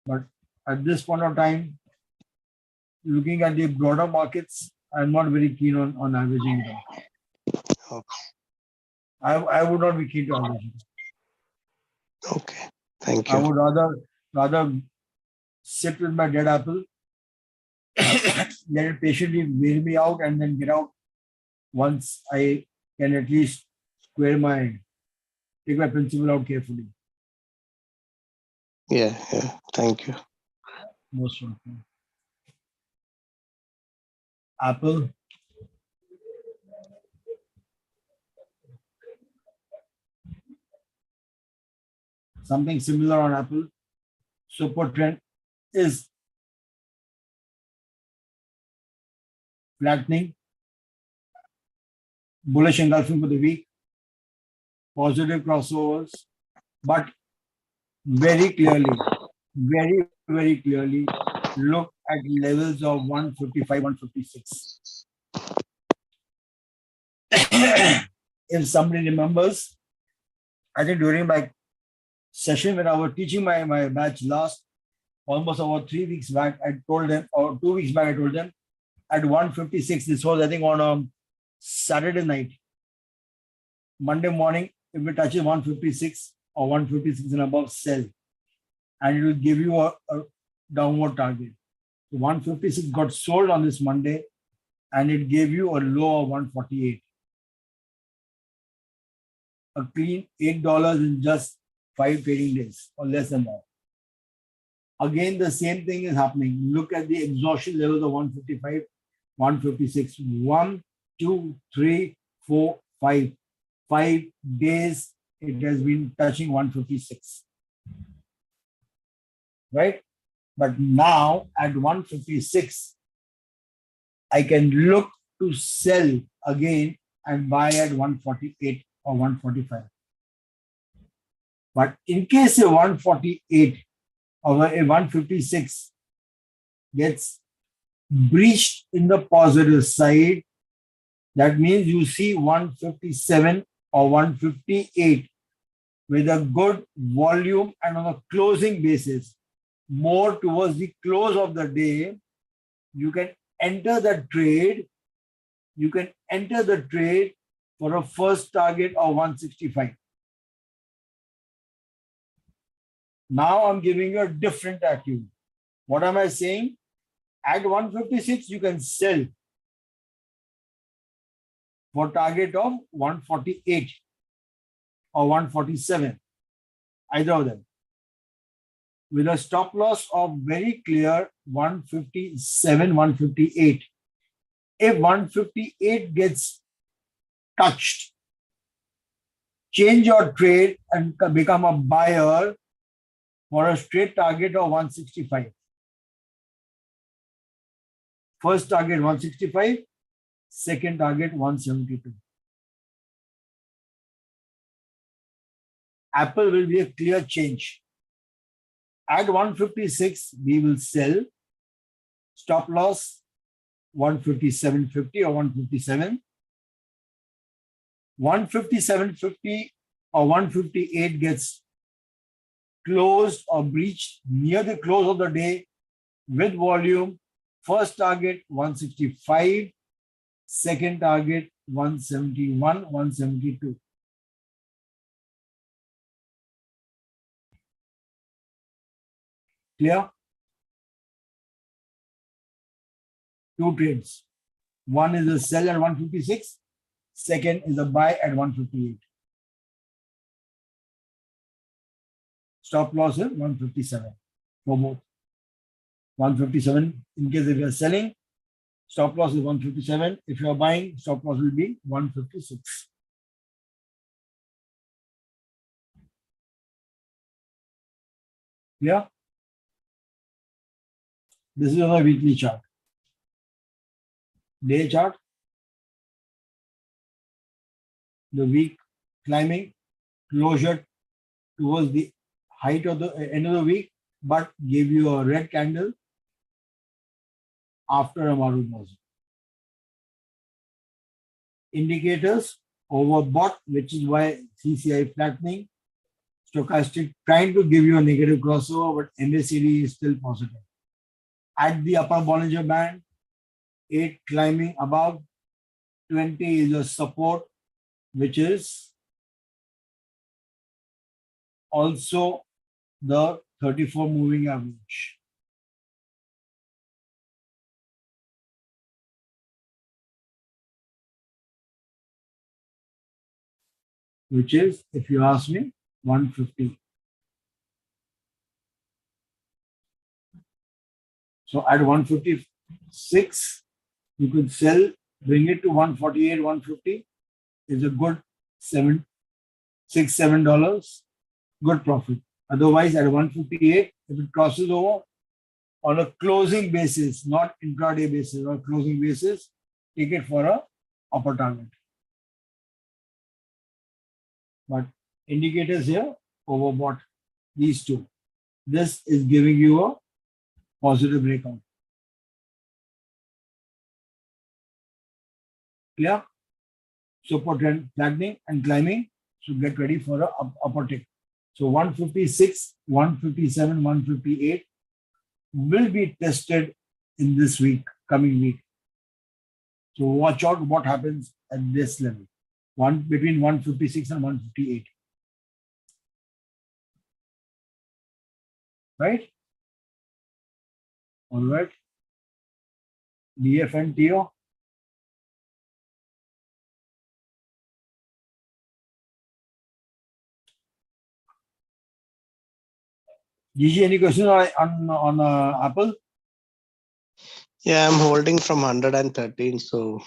but at this point of time, looking at the broader markets, I'm not very keen on averaging them. Okay. I would not be keen to averaging. Okay. Thank I you. would rather sit with my dead apple, let it patiently weigh me out, and then get out once I can at least square my Take my principle out carefully. Yeah. Thank you. Most welcome. Apple. Something similar on Apple. Support trend is flattening, bullish engulfing for the week, positive crossovers, but very clearly, very clearly, look at levels of 155, 156. If somebody remembers, I think during my session when I was teaching my batch last, almost about 3 weeks back, I told them, or 2 weeks back, I told them at 156, this was I think on Saturday night. Monday morning, if it touches 156 or 156 and above, sell. And it will give you a downward target. So 156 got sold on this Monday and it gave you a low of 148. A clean $8 in just 5 trading days or less than that. Again, the same thing is happening. Look at the exhaustion levels of 155, 156. 1, 2, 3, 4, 5. 5 days it has been touching 156. Right? But now at 156, I can look to sell again and buy at 148 or 145. But in case a 148 or a 156 gets breached in the positive side, that means you see 157 or 158 with a good volume and on a closing basis, more towards the close of the day, you can enter the trade. You can enter the trade for a first target of 165. Now I'm giving you a different attitude. What am I saying? At 156, you can sell for target of 148 or 147, either of them, with a stop loss of very clear 157, 158. If 158 gets touched, change your trade and become a buyer for a straight target of 165. First target 165, second target 172. Apple will be a clear change. At 156, we will sell. Stop loss 157.50 or 157. 157.50 or 158 gets closed or breached near the close of the day with volume. First target 165, second target 171, 172. Clear? Two trades. One is a sell at 156, second is a buy at 158. Stop loss is 157 for both. 157 in case if you are selling, stop loss is 157. If you are buying, stop loss will be 156. Yeah. This is our weekly chart. Day chart. The week climbing, closure towards the height of the end of the week, but gave you a red candle after a Marubozu. Indicators overbought, which is why CCI flattening. Stochastic trying to give you a negative crossover, but MACD is still positive. At the upper Bollinger Band, 8 climbing above, 20 is a support, which is also the 34 moving average. which is, if you ask me, 150. So at 156, you could sell, bring it to 148, 150 is a good $7, good profit. Otherwise, at 158, if it crosses over on a closing basis, not intraday basis, or closing basis, take it for a upper target. But indicators here overbought these two. This is giving you a positive breakout. Clear? Support trend flattening and climbing. So get ready for a upper tick. So 156, 157, 158 will be tested in this week, coming week. So watch out what happens at this level. Between 156 and 158. Right? All right. DF and TO. GG, any questions on Apple? Yeah, I'm holding from 113. So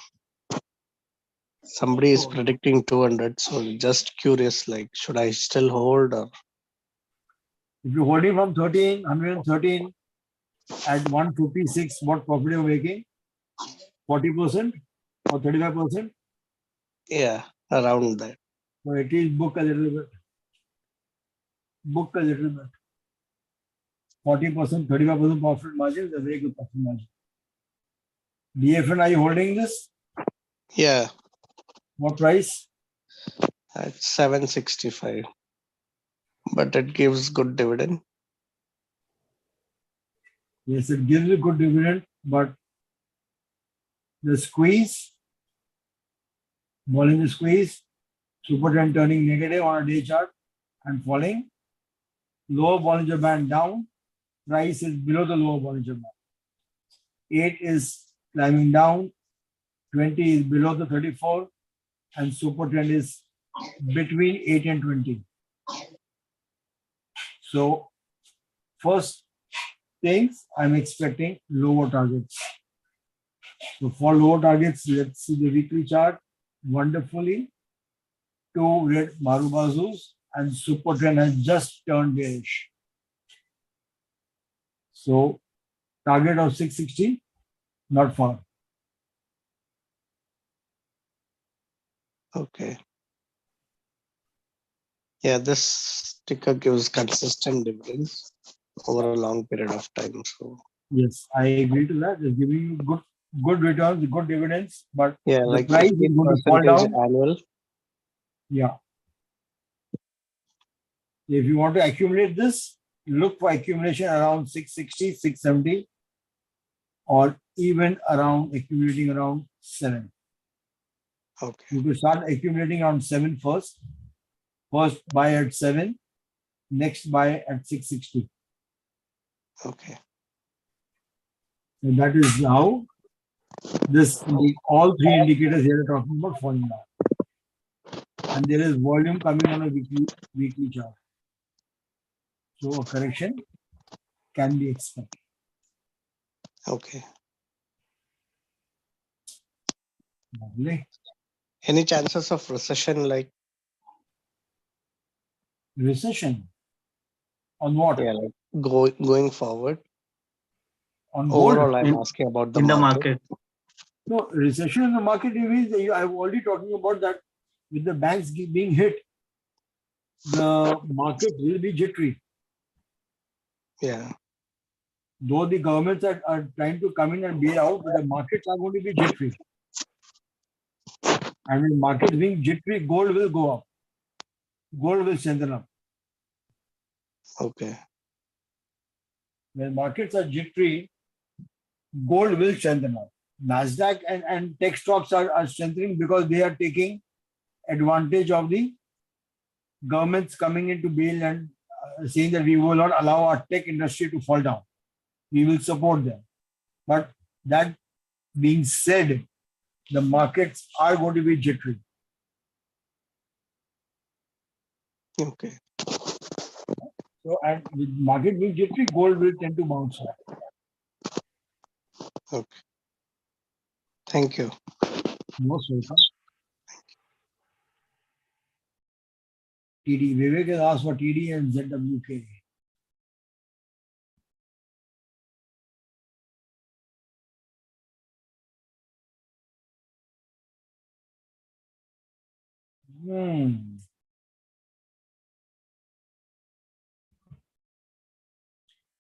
somebody is predicting 200. So just curious, like, should I still hold or? If you're holding from 113 at 156, what profit you're making? 40% or 35%? Yeah, around that. So at least book a little bit. Book a little bit. 40%, 35% profit margin is a very good profit margin. DFN, are you holding this? Yeah, What price? at 765. But it gives good dividend. Yes, it gives you good dividend, but the squeeze, Bollinger Squeeze, super trend turning negative on a day chart and falling. Lower Bollinger Band down, price is below the lower Bollinger Band. 8 is climbing down, 20 is below the 34, and super trend is between 8 and 20. So first things, I'm expecting lower targets. So for lower targets, let's see the weekly chart. Wonderfully, 2 red Marubazus and super trend has just turned bearish. So target of 660, not far. Okay. Yeah, this ticker gives consistent dividends over a long period of time. So Yes, I agree to that. It's giving you good returns, good dividends, but yeah, the like price is going to fall 15% down. annual. Yeah. If you want to accumulate this, look for accumulation around 660, 670, or even around accumulating around 7. Okay. You could start accumulating around 7 first. First buy at 7, next buy at 660. Okay. So that is how all 3 indicators here are talking about falling down. And there is volume coming on a weekly chart. So a correction can be expected. Okay. Lovely. Any chances of recession, like Recession on what? yeah, like going forward? On gold? Overall, I'm in, asking about the in the market. market. No, recession in the market is, I'm already talking about that with the banks being hit, the market will be jittery. Yeah. Though the governments are trying to come in and bail out, but the markets are going to be jittery. And when markets being jittery, gold will go up. Gold will strengthen up. Okay. When markets are jittery, gold will strengthen up. Nasdaq and tech stocks are strengthening because they are taking advantage of the governments coming into bail and saying that we will not allow our tech industry to fall down. We will support them. But that being said, the markets are going to be jittery. Okay. So, and with market being jittery, gold will tend to bounce back. Okay. Thank you. Most welcome. TD. Vivek has asked for TD and ZWK.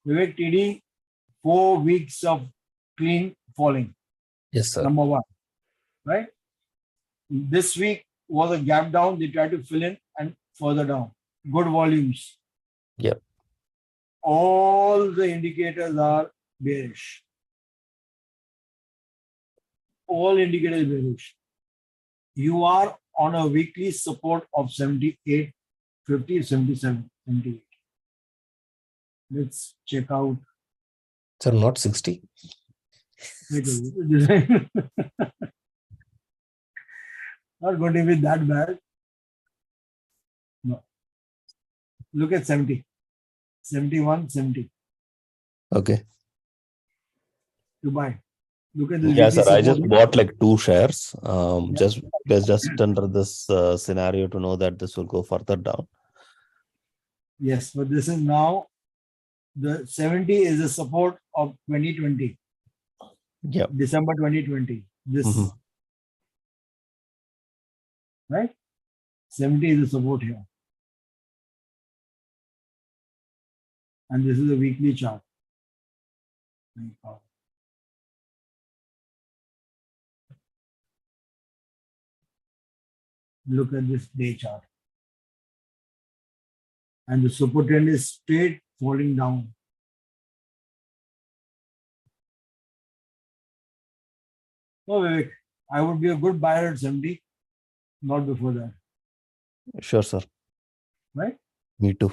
Vivek, TD, 4 weeks of clean falling. Yes, sir. Number one, right? This week was a gap down. They tried to fill in and further down. Good volumes. Yep. All the indicators are bearish. All indicators bearish. You are on a weekly support of 78, 50, 77, 78. Let's check out. Sir, not 60. Not going to be that bad. No. Look at 70. 71, 70 Okay. to buy. Look at this. Yeah, sir. I just support. bought like 2 shares. Just under this scenario to know that this will go further down. Yes, but this is now the 70 is the support of 2020. Yep. December 2020. This right? 70 is the support here. And this is a weekly chart. Look at this day chart. And the super trend is straight falling down. No, Vivek, I would be a good buyer at 70, not before that. Sure, sir. Right? Me too.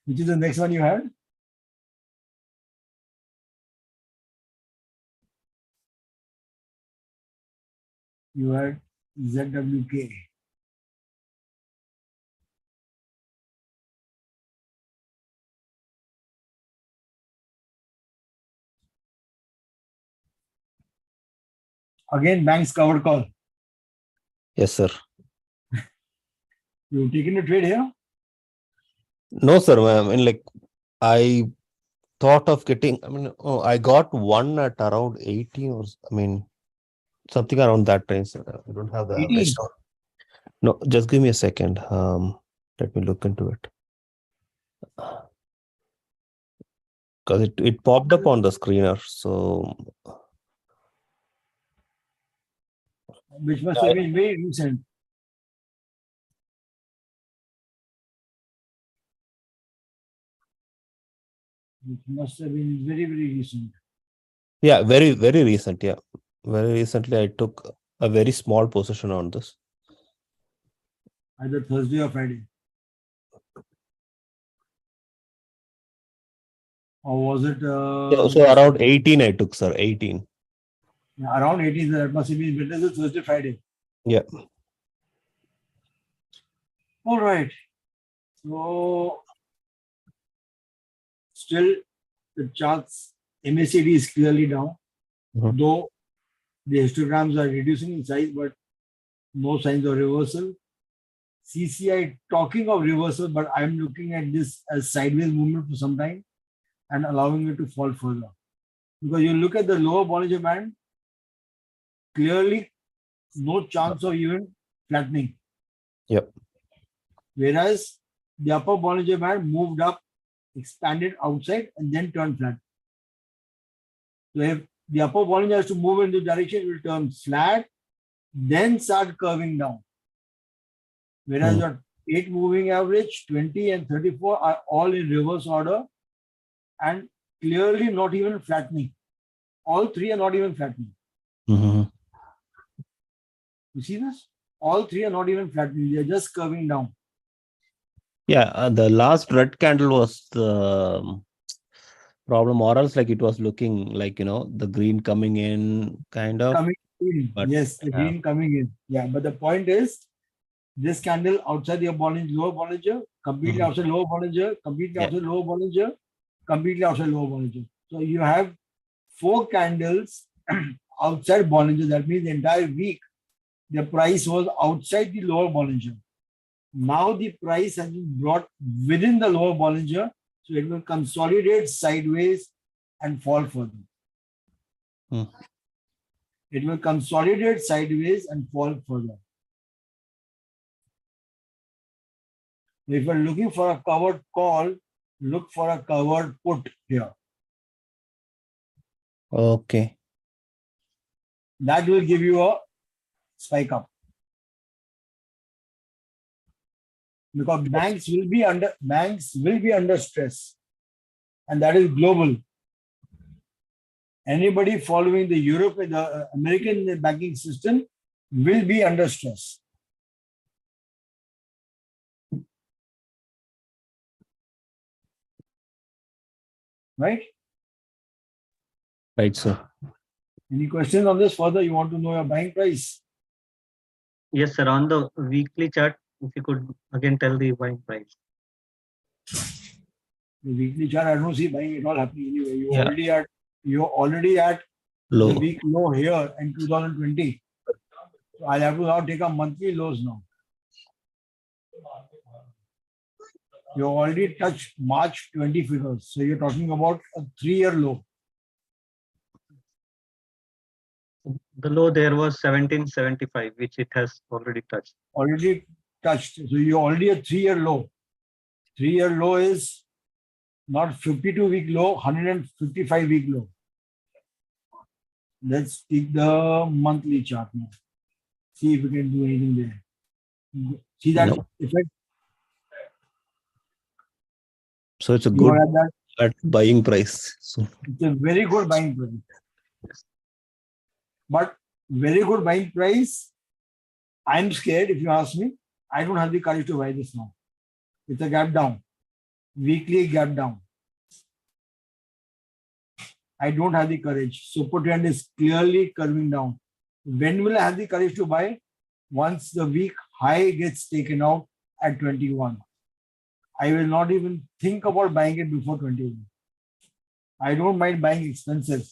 Which is the next one you had? You had ZWK. Again, bank's covered call. Yes, sir. You've taken a trade here? No, sir. I mean, like, I thought of getting, I got one at around 80 or, something around that range. Sir. I don't have the 18. average. No, just give me a second. Let me look into it. Because it popped up on the screener. So, which must have been very recent. Which must have been very, very recent. yeah, very, very recent. Yeah. Very recently, I took a very small position on this. Either Thursday or Friday. Or was it? So around 18, I took, sir. 18. Yeah, around 18, that must have been better Thursday, Friday. Yeah. All right. So, still the charts, MACD is clearly down. Though the histograms are reducing in size, but no signs of reversal. CCI talking of reversal, but I'm looking at this as sideways movement for some time and allowing it to fall further. Because you look at the lower Bollinger Band, clearly no chance of even flattening. Yep. Whereas the upper Bollinger Band moved up, expanded outside, and then turned flat. So if the upper Bollinger has to move in the direction, it will turn flat, then start curving down. Whereas your 8 moving average, 20 and 34 are all in reverse order and clearly not even flattening. All 3 are not even flattening. You see this? All 3 are not even flattening. They are just curving down. Yeah, the last red candle was the problem, or else like it was looking like, the green coming in kind of. Coming in. But, yes, the green coming in. Yeah, but the point is, this candle outside the lower Bollinger, completely Mhm. outside lower Bollinger, completely Yeah. outside lower Bollinger, completely outside lower Bollinger. So you have 4 candles outside Bollinger. That means the entire week the price was outside the lower Bollinger. Now the price has been brought within the lower Bollinger, so it will consolidate sideways and fall further. Hmm. It will consolidate sideways and fall further. If you're looking for a covered call, look for a covered put here. Okay. That will give you a spike up. Because banks will be under stress, and that is global. Anybody following the American banking system will be under stress. Right? Right, sir. Any questions on this further? You want to know your buying price? Yes, sir. On the weekly chart, if you could again tell the buying price. The weekly chart, I don't see buying at all happening anyway. Yeah. You're already at Low. the week low here in 2020. So I'll have to now take a monthly lows now. You already touched March 20 figures. So you're talking about a 3-year low. The low there was 1775, which it has already touched. Already touched. So you're already a 3-year low. 3-year low is not 52-week low, 155-week low. Let's take the monthly chart now. See if we can do anything there. See that No. effect? So it's a You good have that. at buying price. So It's a very good buying price. But very good buying price. I'm scared if you ask me. I don't have the courage to buy this now. It's a gap down. Weekly gap down. I don't have the courage. Super trend is clearly curving down. When will I have the courage to buy? Once the week high gets taken out at 21. I will not even think about buying it before 21. I don't mind buying expensive.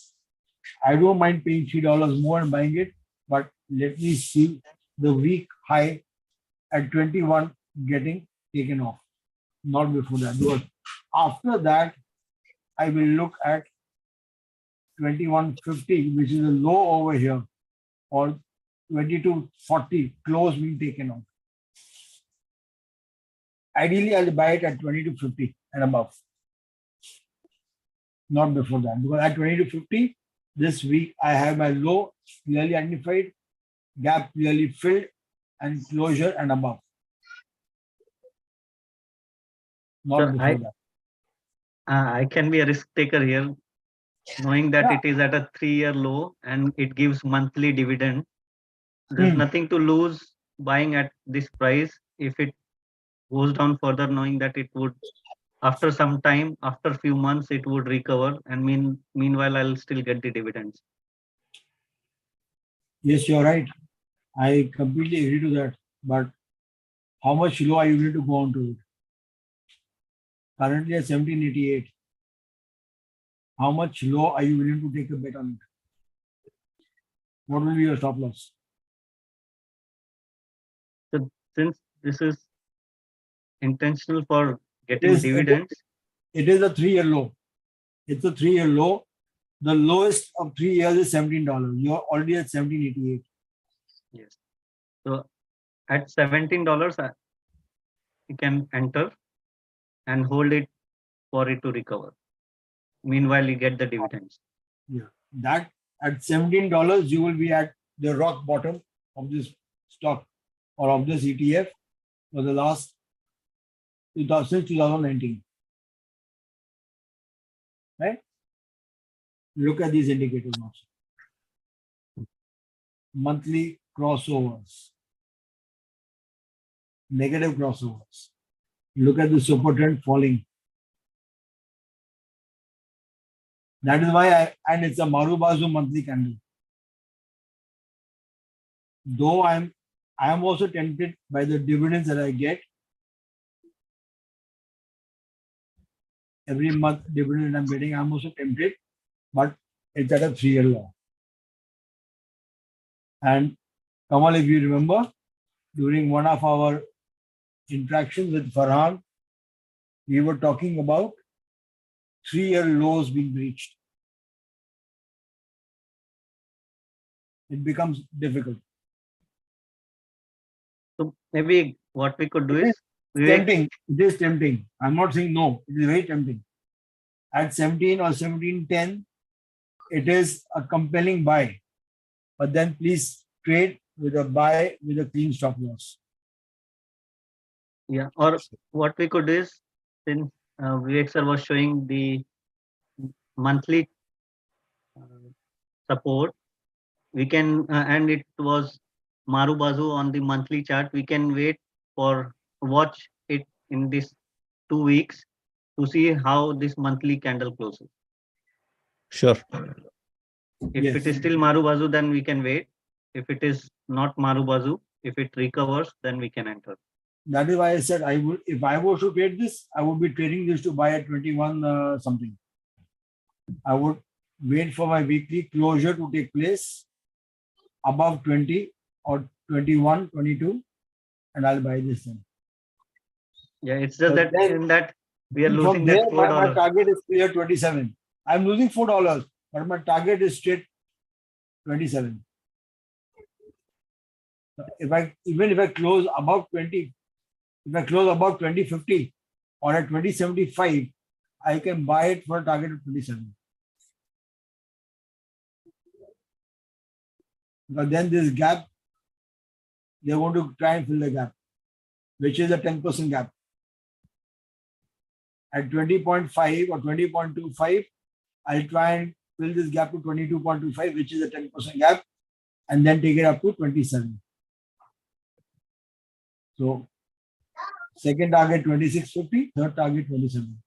I don't mind paying $3 more and buying it, but let me see the week high at 21 getting taken off. Not before that. Because after that, I will look at 2150, which is a low over here, or 2240 close being taken off. Ideally, I'll buy it at 2250 and above. Not before that. Because at 2250, this week I have my low clearly identified, gap clearly filled, and closure and above. Not Sir, before that. I can be a risk taker here, knowing that Yeah. it is at a 3-year low and it gives monthly dividend. There's nothing to lose buying at this price if it goes down further, knowing that it would, after some time, after a few months, it would recover, and meanwhile, I'll still get the dividends. Yes, you're right. I completely agree to that. But how much low are you willing to go on to it? Currently at 1788. How much low are you willing to take a bet on it? What will be your stop loss? So since this is intentional for getting It dividends, is a 3-year low. It's a 3-year low. The lowest of 3 years is $17. You're already at 1788. yes. So at $17, you can enter and hold it for it to recover. Meanwhile, you get the dividends. Yeah. That at $17, you will be at the rock bottom of this stock or of this ETF for the last since 2019. Right? Look at these indicators also. Monthly crossovers. Negative crossovers. Look at the super trend falling. That is why and it's a Marubazu monthly candle. Though I'm I am also tempted by the dividends that I get every month. Dividend I'm getting, I'm also tempted, but it's at a 3-year low. And Kamal, if you remember, during one of our interactions with Farhan, we were talking about 3-year lows being breached. It becomes difficult. So maybe what we could do It is is tempting. It is tempting. I'm not saying no. It is very tempting. At 17 or 17.10, it is a compelling buy. But then please trade with a buy with a clean stop loss. yeah, or what we could do is, since Vivek sir was showing the monthly support, we can and it was Maru Bazu on the monthly chart. We can wait for watch it in this 2 weeks to see how this monthly candle closes. Sure. If Yes. it is still Maru Bazu, then we can wait. If it is not Maru Bazu, if it recovers, then we can enter. That is why I said I would, if I was to trade this, I would be trading this to buy at 21 something. I would wait for my weekly closure to take place above 20 or 21, 22, and I'll buy this then. Yeah, it's just But that then in that we are from losing there, that my $4. target is clear 27. I'm losing $4, but my target is straight 27. Even if I close above 20, if I close above 2050 or at 2075, I can buy it for a target of 27. Because then this gap, they want to try and fill the gap, which is a 10% gap. At 20.5 or 20.25, I'll try and fill this gap to 22.25, which is a 10% gap, and then take it up to 27. So, second target 26.50, third target 27.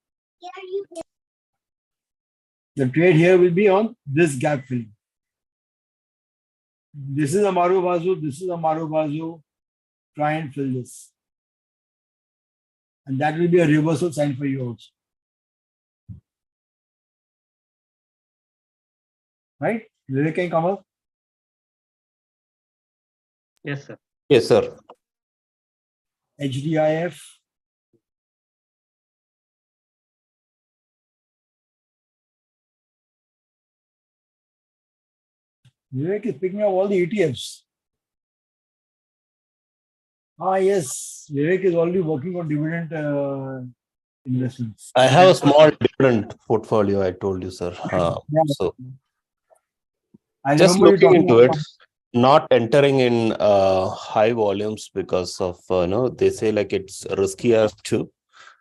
The trade here will be on this gap filling. This is a Maru Bazu, this is a Maru Bazu. Try and fill this. And that will be a reversal sign for you also. Right? Vivek and Kamal? Yes, sir. Yes, sir. HDIF. Vivek is picking up all the ETFs. Ah, yes. Vivek is already working on dividend investments. I have a small dividend portfolio, I told you, sir. Yeah. So I just remember you looking talking into about it, not entering in high volumes because of, they say like it's riskier too.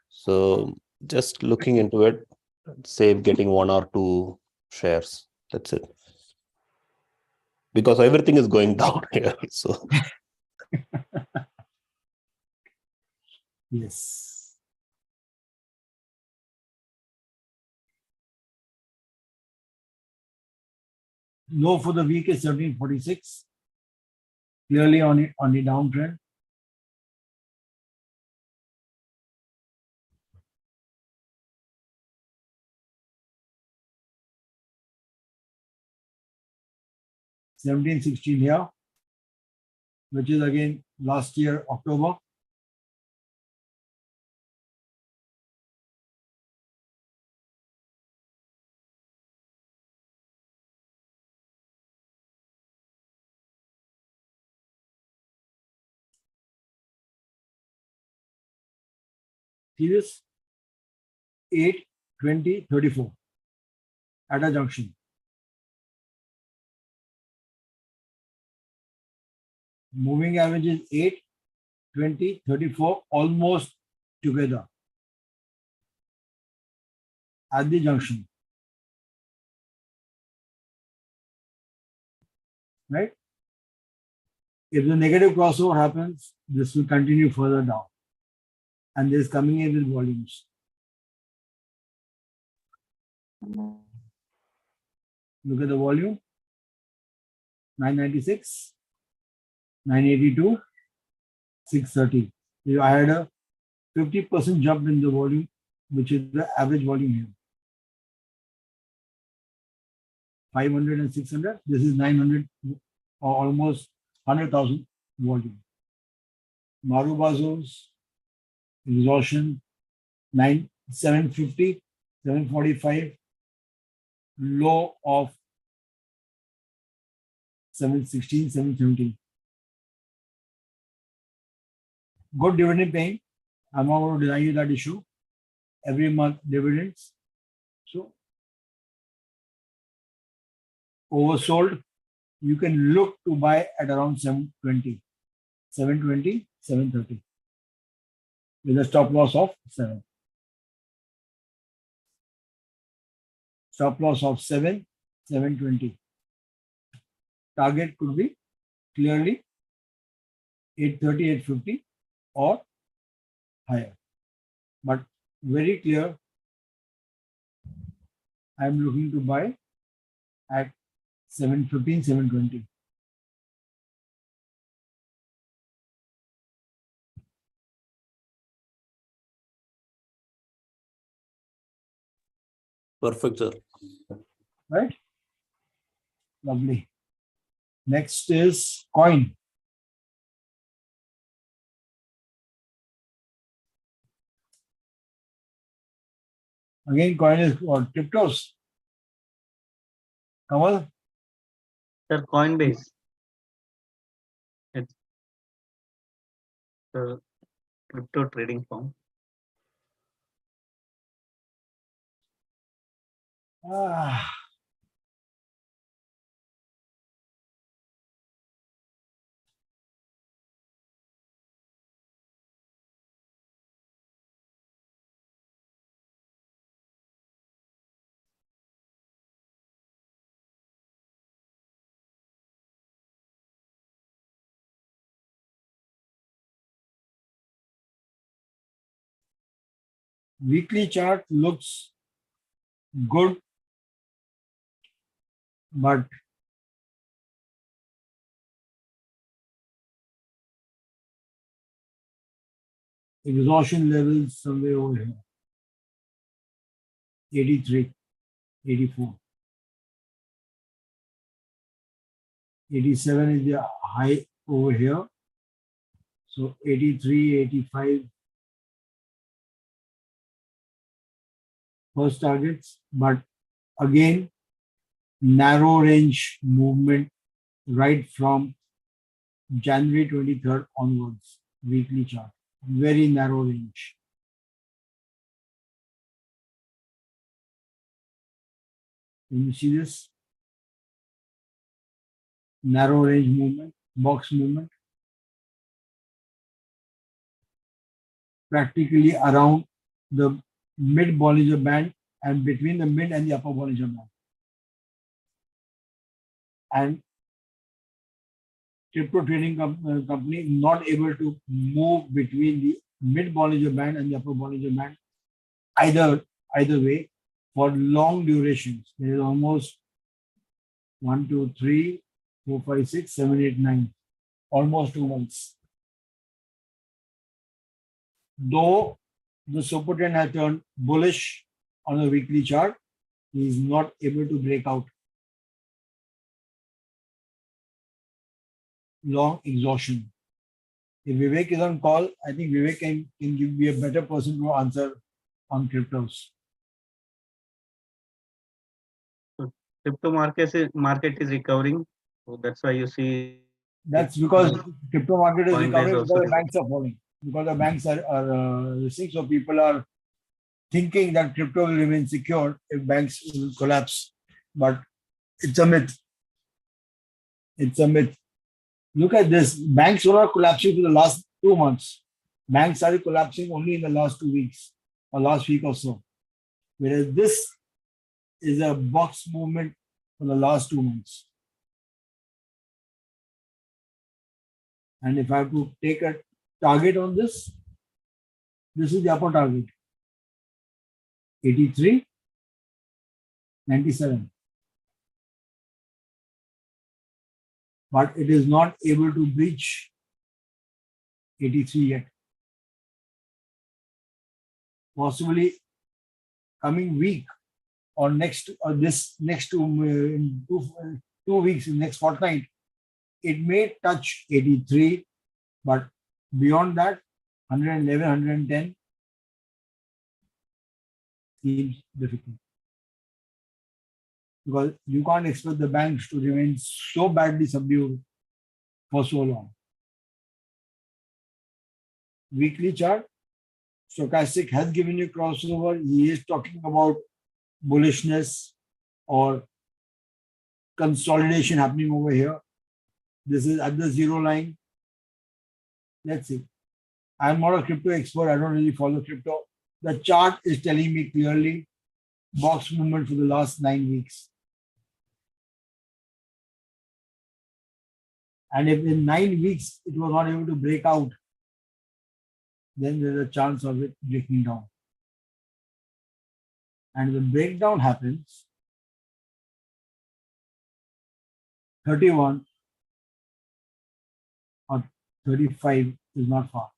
So just looking into it, save getting 1 or 2 shares. That's it. Because everything is going down here. So yes. Low for the week is 1746. Clearly on the downtrend. $17.16 here, which is again last year, October. See this? 8, 20, 34 at a junction. Moving average is 8, 20, 34, almost together at the junction. Right? If the negative crossover happens, this will continue further down. And this is coming in with volumes. Look at the volume. 996, 982, 630. I had a 50% jump in the volume, which is the average volume here. 500 and 600. This is 900 or almost 100,000 volume. Marubazos, exhaustion, 750, 745, low of 716, 717. Good dividend paying. I'm not going to deny you that issue. Every month dividends. So oversold. You can look to buy at around 720, 720, 730 with a stop loss of 7. Stop loss of 7, 720. Target could be clearly 830, 850 or higher. But very clear, I'm looking to buy at 715, 720. Perfect, sir. Right? Lovely. Next is coin. Again, coin is what? Cryptos. Kamal? Sir, Coinbase. It's the crypto trading firm. Ah. Weekly chart looks good, but exhaustion levels somewhere over here. 83, 84. 87 is the high over here. So 83, 85 first targets, but again, narrow range movement right from January 23rd onwards, weekly chart. Very narrow range. Can you see this? Narrow range movement, box movement. Practically around the mid Bollinger Band and between the mid and the upper Bollinger Band. And crypto trading company not able to move between the mid Bollinger Band and the upper Bollinger Band either way for long durations. There is almost 1, 2, 3, 4, 5, 6, 7, 8, 9, almost 2 months. Though the super trend has turned bullish on the weekly chart, he is not able to break out. Long exhaustion. If Vivek is on call, I think Vivek can be a better person to answer on cryptos. So crypto market is recovering. So that's why you see. That's because crypto market is Coinbase recovering also because the banks are falling. Because the banks are rising, so people are thinking that crypto will remain secure if banks will collapse. But it's a myth. It's a myth. Look at this. Banks were not collapsing for the last 2 months. Banks started collapsing only in the last 2 weeks or last week or so. Whereas this is a box movement for the last 2 months. And if I have to take a target on this, this is the upper target. 83, 97. But it is not able to breach 83 yet. Possibly coming week or next or this next in 2 weeks, in next fortnight, it may touch 83, but beyond that, 111, 110 seems difficult. Because you can't expect the banks to remain so badly subdued for so long. Weekly chart, stochastic has given you crossover. He is talking about bullishness or consolidation happening over here. This is at the zero line. Let's see. I'm not a crypto expert. I don't really follow crypto. The chart is telling me clearly box movement for the last 9 weeks. And if in 9 weeks it was not able to break out, then there's a chance of it breaking down. And when breakdown happens, 31 or 35 is not far.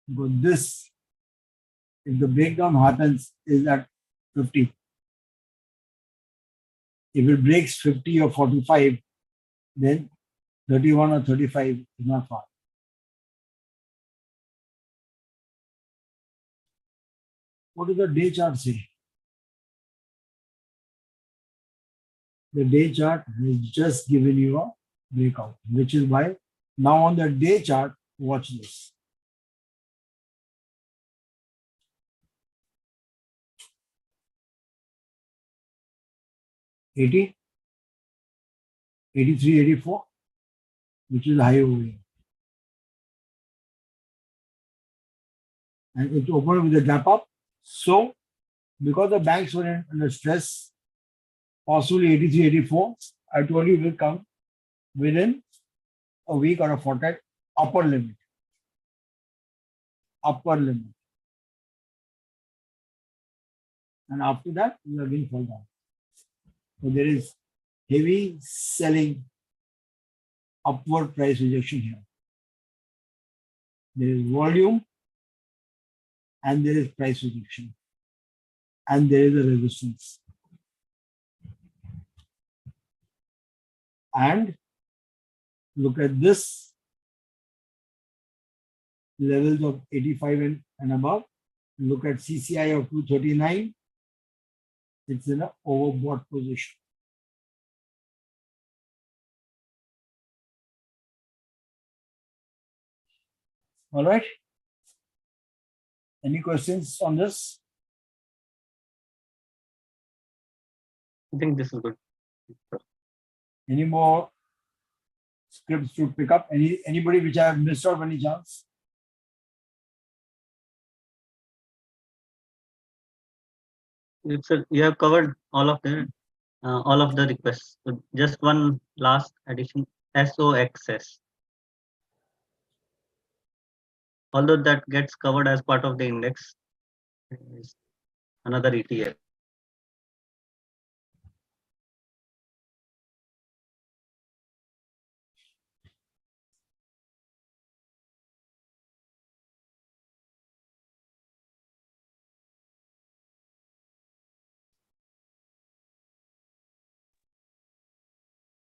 Because this, if the breakdown happens, is at 50. If it breaks 50 or 45, then 31 or 35 is not far. What does the day chart say? The day chart has just given you a breakout, which is why now on the day chart, watch this. $80, $83, $84, which is the high over here. And it opened with a gap up. So, because the banks were under stress, possibly 83, 84, I told you will come within a week or a fortnight, upper limit. Upper limit. And after that, you again fall down. So there is heavy selling, upward price rejection here. There is volume and there is price rejection. And there is a resistance. And look at this levels of 85 and above. Look at CCI of 239. It's in an overbought position. All right. Any questions on this? I think this is good. Any more scripts to pick up? Anybody which I have missed out by any chance? You have covered all of the requests. So just one last addition, SOXS. Although that gets covered as part of the index, is another ETF.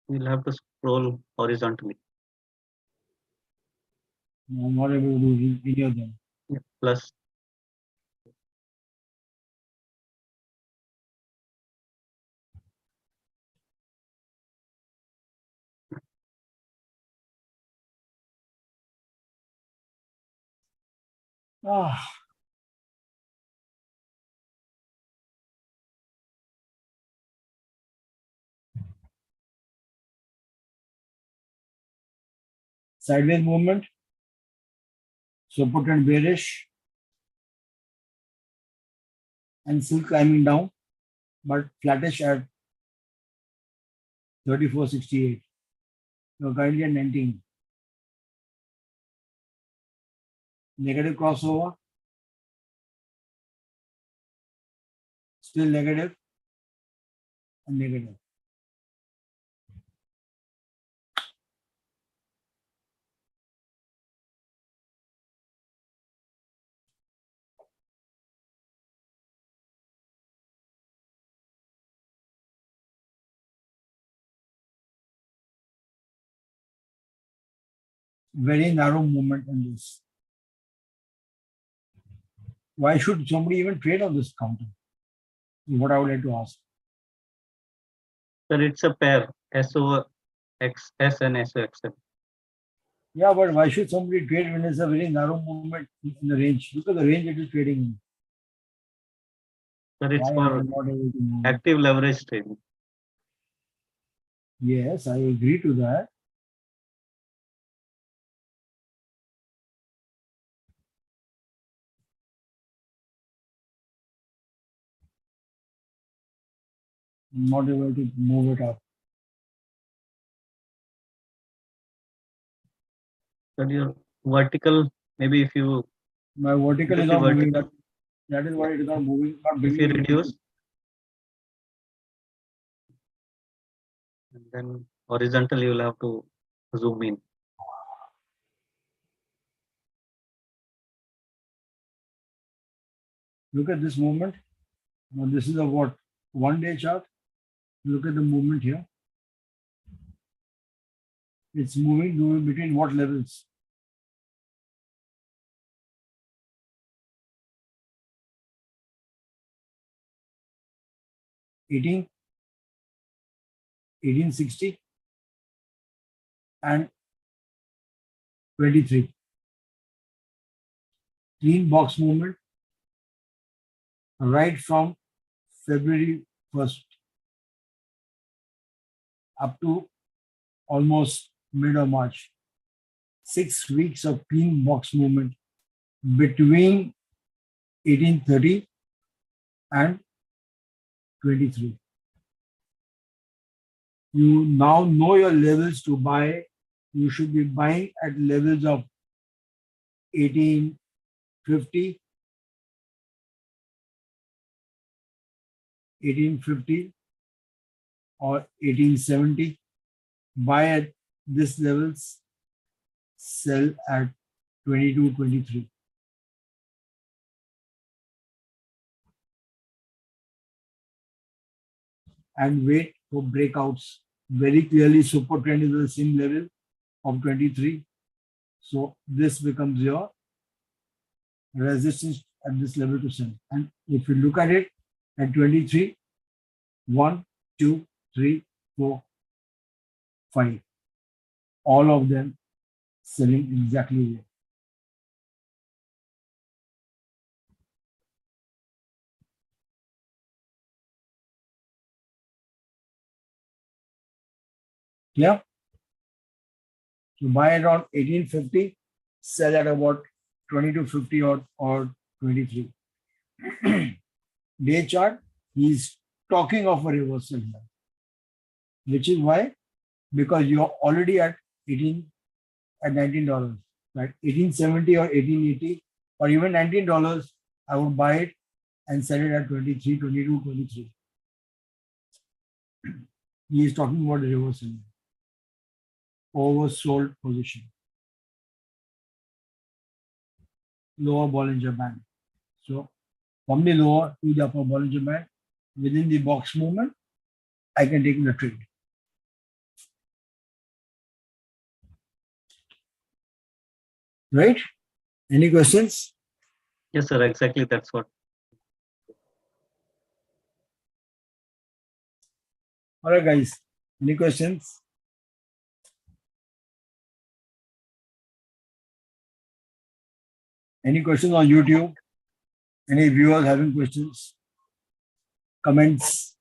You'll have to scroll horizontally. I'm not able to do any of them. Yeah, plus Sideways movement. Support and bearish. And still climbing down, but flattish at 34.68. You're currently at 19. Negative crossover. Still negative and negative. very narrow movement in this. Why should somebody even trade on this counter? What I would like to ask. Sir, it's a pair, SOXS and SOXL. Yeah, but why should somebody trade when it's a very narrow movement in the range? Look at the range it is trading in. Sir, it's Why for am I not able to move? active leverage trading. Yes, I agree to that. I'm not able to move it up. Sir, your vertical, maybe if you My vertical is use the not moving. vertical, That is why it is not moving, not if bringing you me reduce, and then horizontal, you will have to zoom in. Look at this movement. Now this is a what? 1-day chart. Look at the movement here. It's moving between what levels? $18, $18.60 and 23. Clean box movement right from February 1st up to almost mid of March. 6 weeks of clean box movement between 1830 and 23. You now know your levels to buy. You should be buying at levels of 1850, 1850 or 1870. Buy at this levels, sell at 22, 23. And wait for breakouts. Very clearly, super trend is at the same level of 23. So this becomes your resistance at this level to sell. And if you look at it at 23, 1, 2, 3, 4, 5. All of them selling exactly here. Yeah. So buy around 1850, sell at about 2250 or 23. Day chart, he's talking of a reversal here, which is why, because you're already at $19, right? 1870 or 1880 or even $19, I would buy it and sell it at 23, 22, 23. He is talking about a reversal, oversold position, lower Bollinger Band. So from the lower to the upper Bollinger Band, within the box movement, I can take the trade. Right? Any questions? Yes, sir, exactly. That's what. All right, guys. Any questions? Any questions on YouTube? Any viewers having questions? Comments?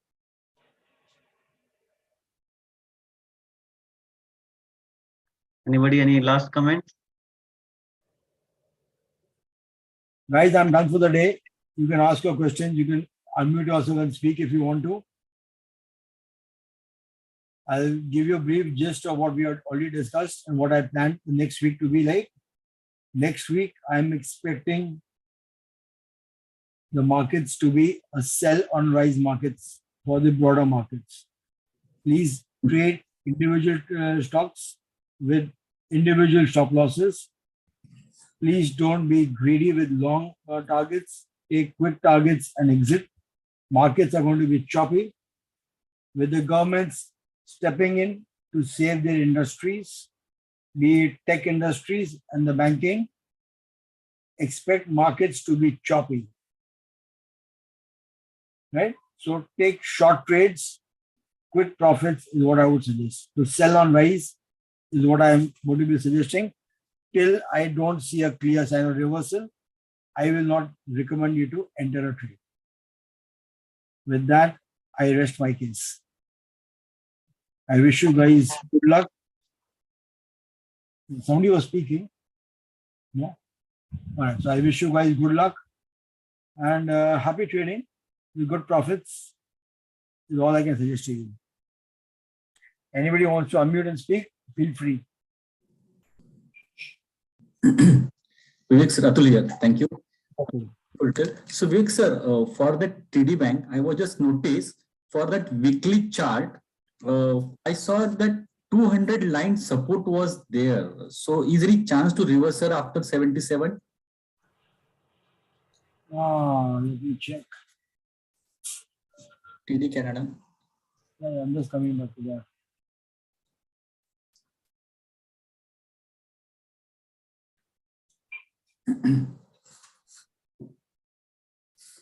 Anybody, any last comments? Guys, I'm done for the day. You can ask your questions. You can unmute yourself and speak if you want to. I'll give you a brief gist of what we had already discussed and what I plan the next week to be like. Next week, I'm expecting the markets to be a sell on rise markets for the broader markets. Please trade individual stocks with individual stop losses. Please don't be greedy with long targets. Take quick targets and exit. Markets are going to be choppy with the governments stepping in to save their industries. be it tech industries and the banking, expect markets to be choppy. Right? So take short trades, quick profits is what I would suggest. To sell on rise is what I am going to be suggesting. Till I don't see a clear sign of reversal, I will not recommend you to enter a trade. With that, I rest my case. I wish you guys good luck. Somebody was speaking. Yeah. All right. So I wish you guys good luck and happy trading with good profits is all I can suggest to you. Anybody wants to unmute and speak, feel free. Vivek sir, Atul here. Thank you. Okay. So Vivek sir, for that TD Bank, I was just noticed for that weekly chart, I saw that 200 line support was there. So is there any chance to reverse sir after 77? Let me check. TD Canada. Yeah, I'm just coming back to that.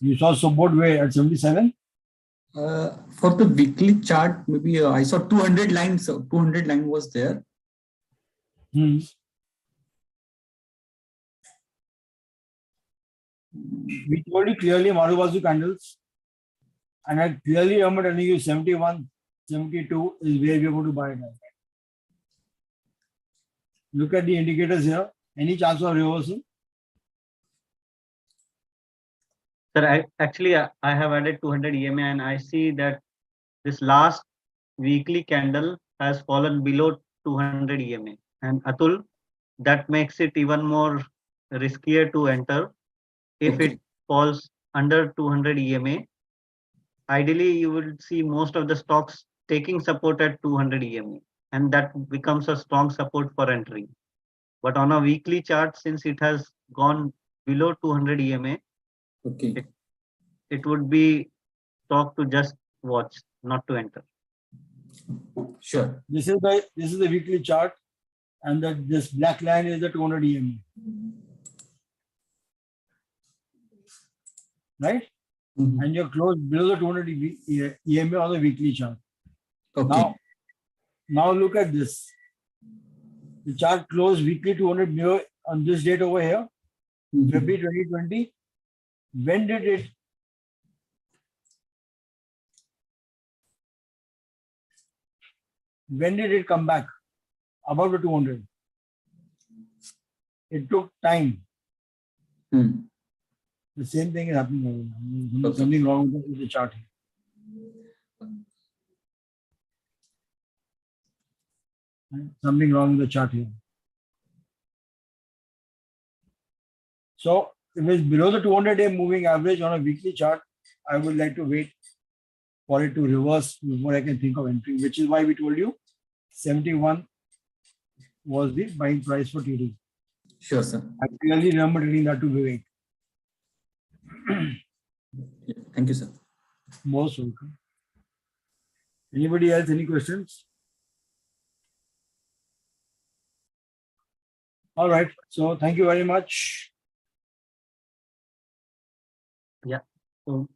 You saw support where at 77? For the weekly chart, maybe I saw 200 lines. So 200 line was there. We told you clearly Marubazu candles, and I clearly remember telling you 71, 72 is where we are going to buy it at. Look at the indicators here. Any chance of reversal? Sir, I have added 200 EMA and I see that this last weekly candle has fallen below 200 EMA. And Atul, that makes it even more riskier to enter if Okay. it falls under 200 EMA. Ideally, you will see most of the stocks taking support at 200 EMA, and that becomes a strong support for entering. But on a weekly chart, since it has gone below 200 EMA, Okay. it would be stock to just watch, not to enter. Sure. This is the weekly chart, and this black line is the 200 EMA. Right? Mhm. And you're close below the 200 EMA on the weekly chart. Okay. Now look at this. The chart closed weekly 200 below on this date over here, Mhm. February 2020. When did it come back above the 200? It took time. Hmm. The same thing is happening over now. Okay. Something wrong with the chart here. Something wrong with the chart here. So if it's below the 200-day moving average on a weekly chart, I would like to wait for it to reverse before I can think of entering, which is why we told you 71 was the buying price for TD. Sure, sir. I clearly remember telling that to Vivek. Yeah. Thank you, sir. Most welcome. Anybody else, any questions? All right. So thank you very much. So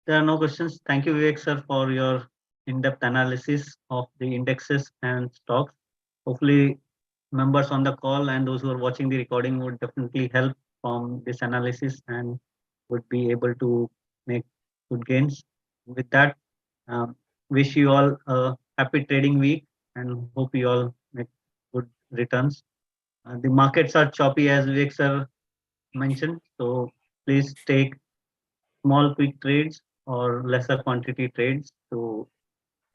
there are no questions. Thank you, Vivek sir, for your in-depth analysis of the indexes and stocks. Hopefully, members on the call and those who are watching the recording would definitely help from this analysis and would be able to make good gains. With that, wish you all a happy trading week and hope you all make good returns. The markets are choppy, as Vivek sir mentioned, so please take small quick trades or lesser quantity trades to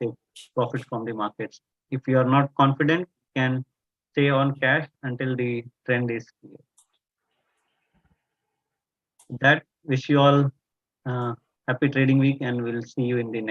take profit from the markets. If you are not confident, you can stay on cash until the trend is clear. With that, wish you all happy trading week and we'll see you in the next.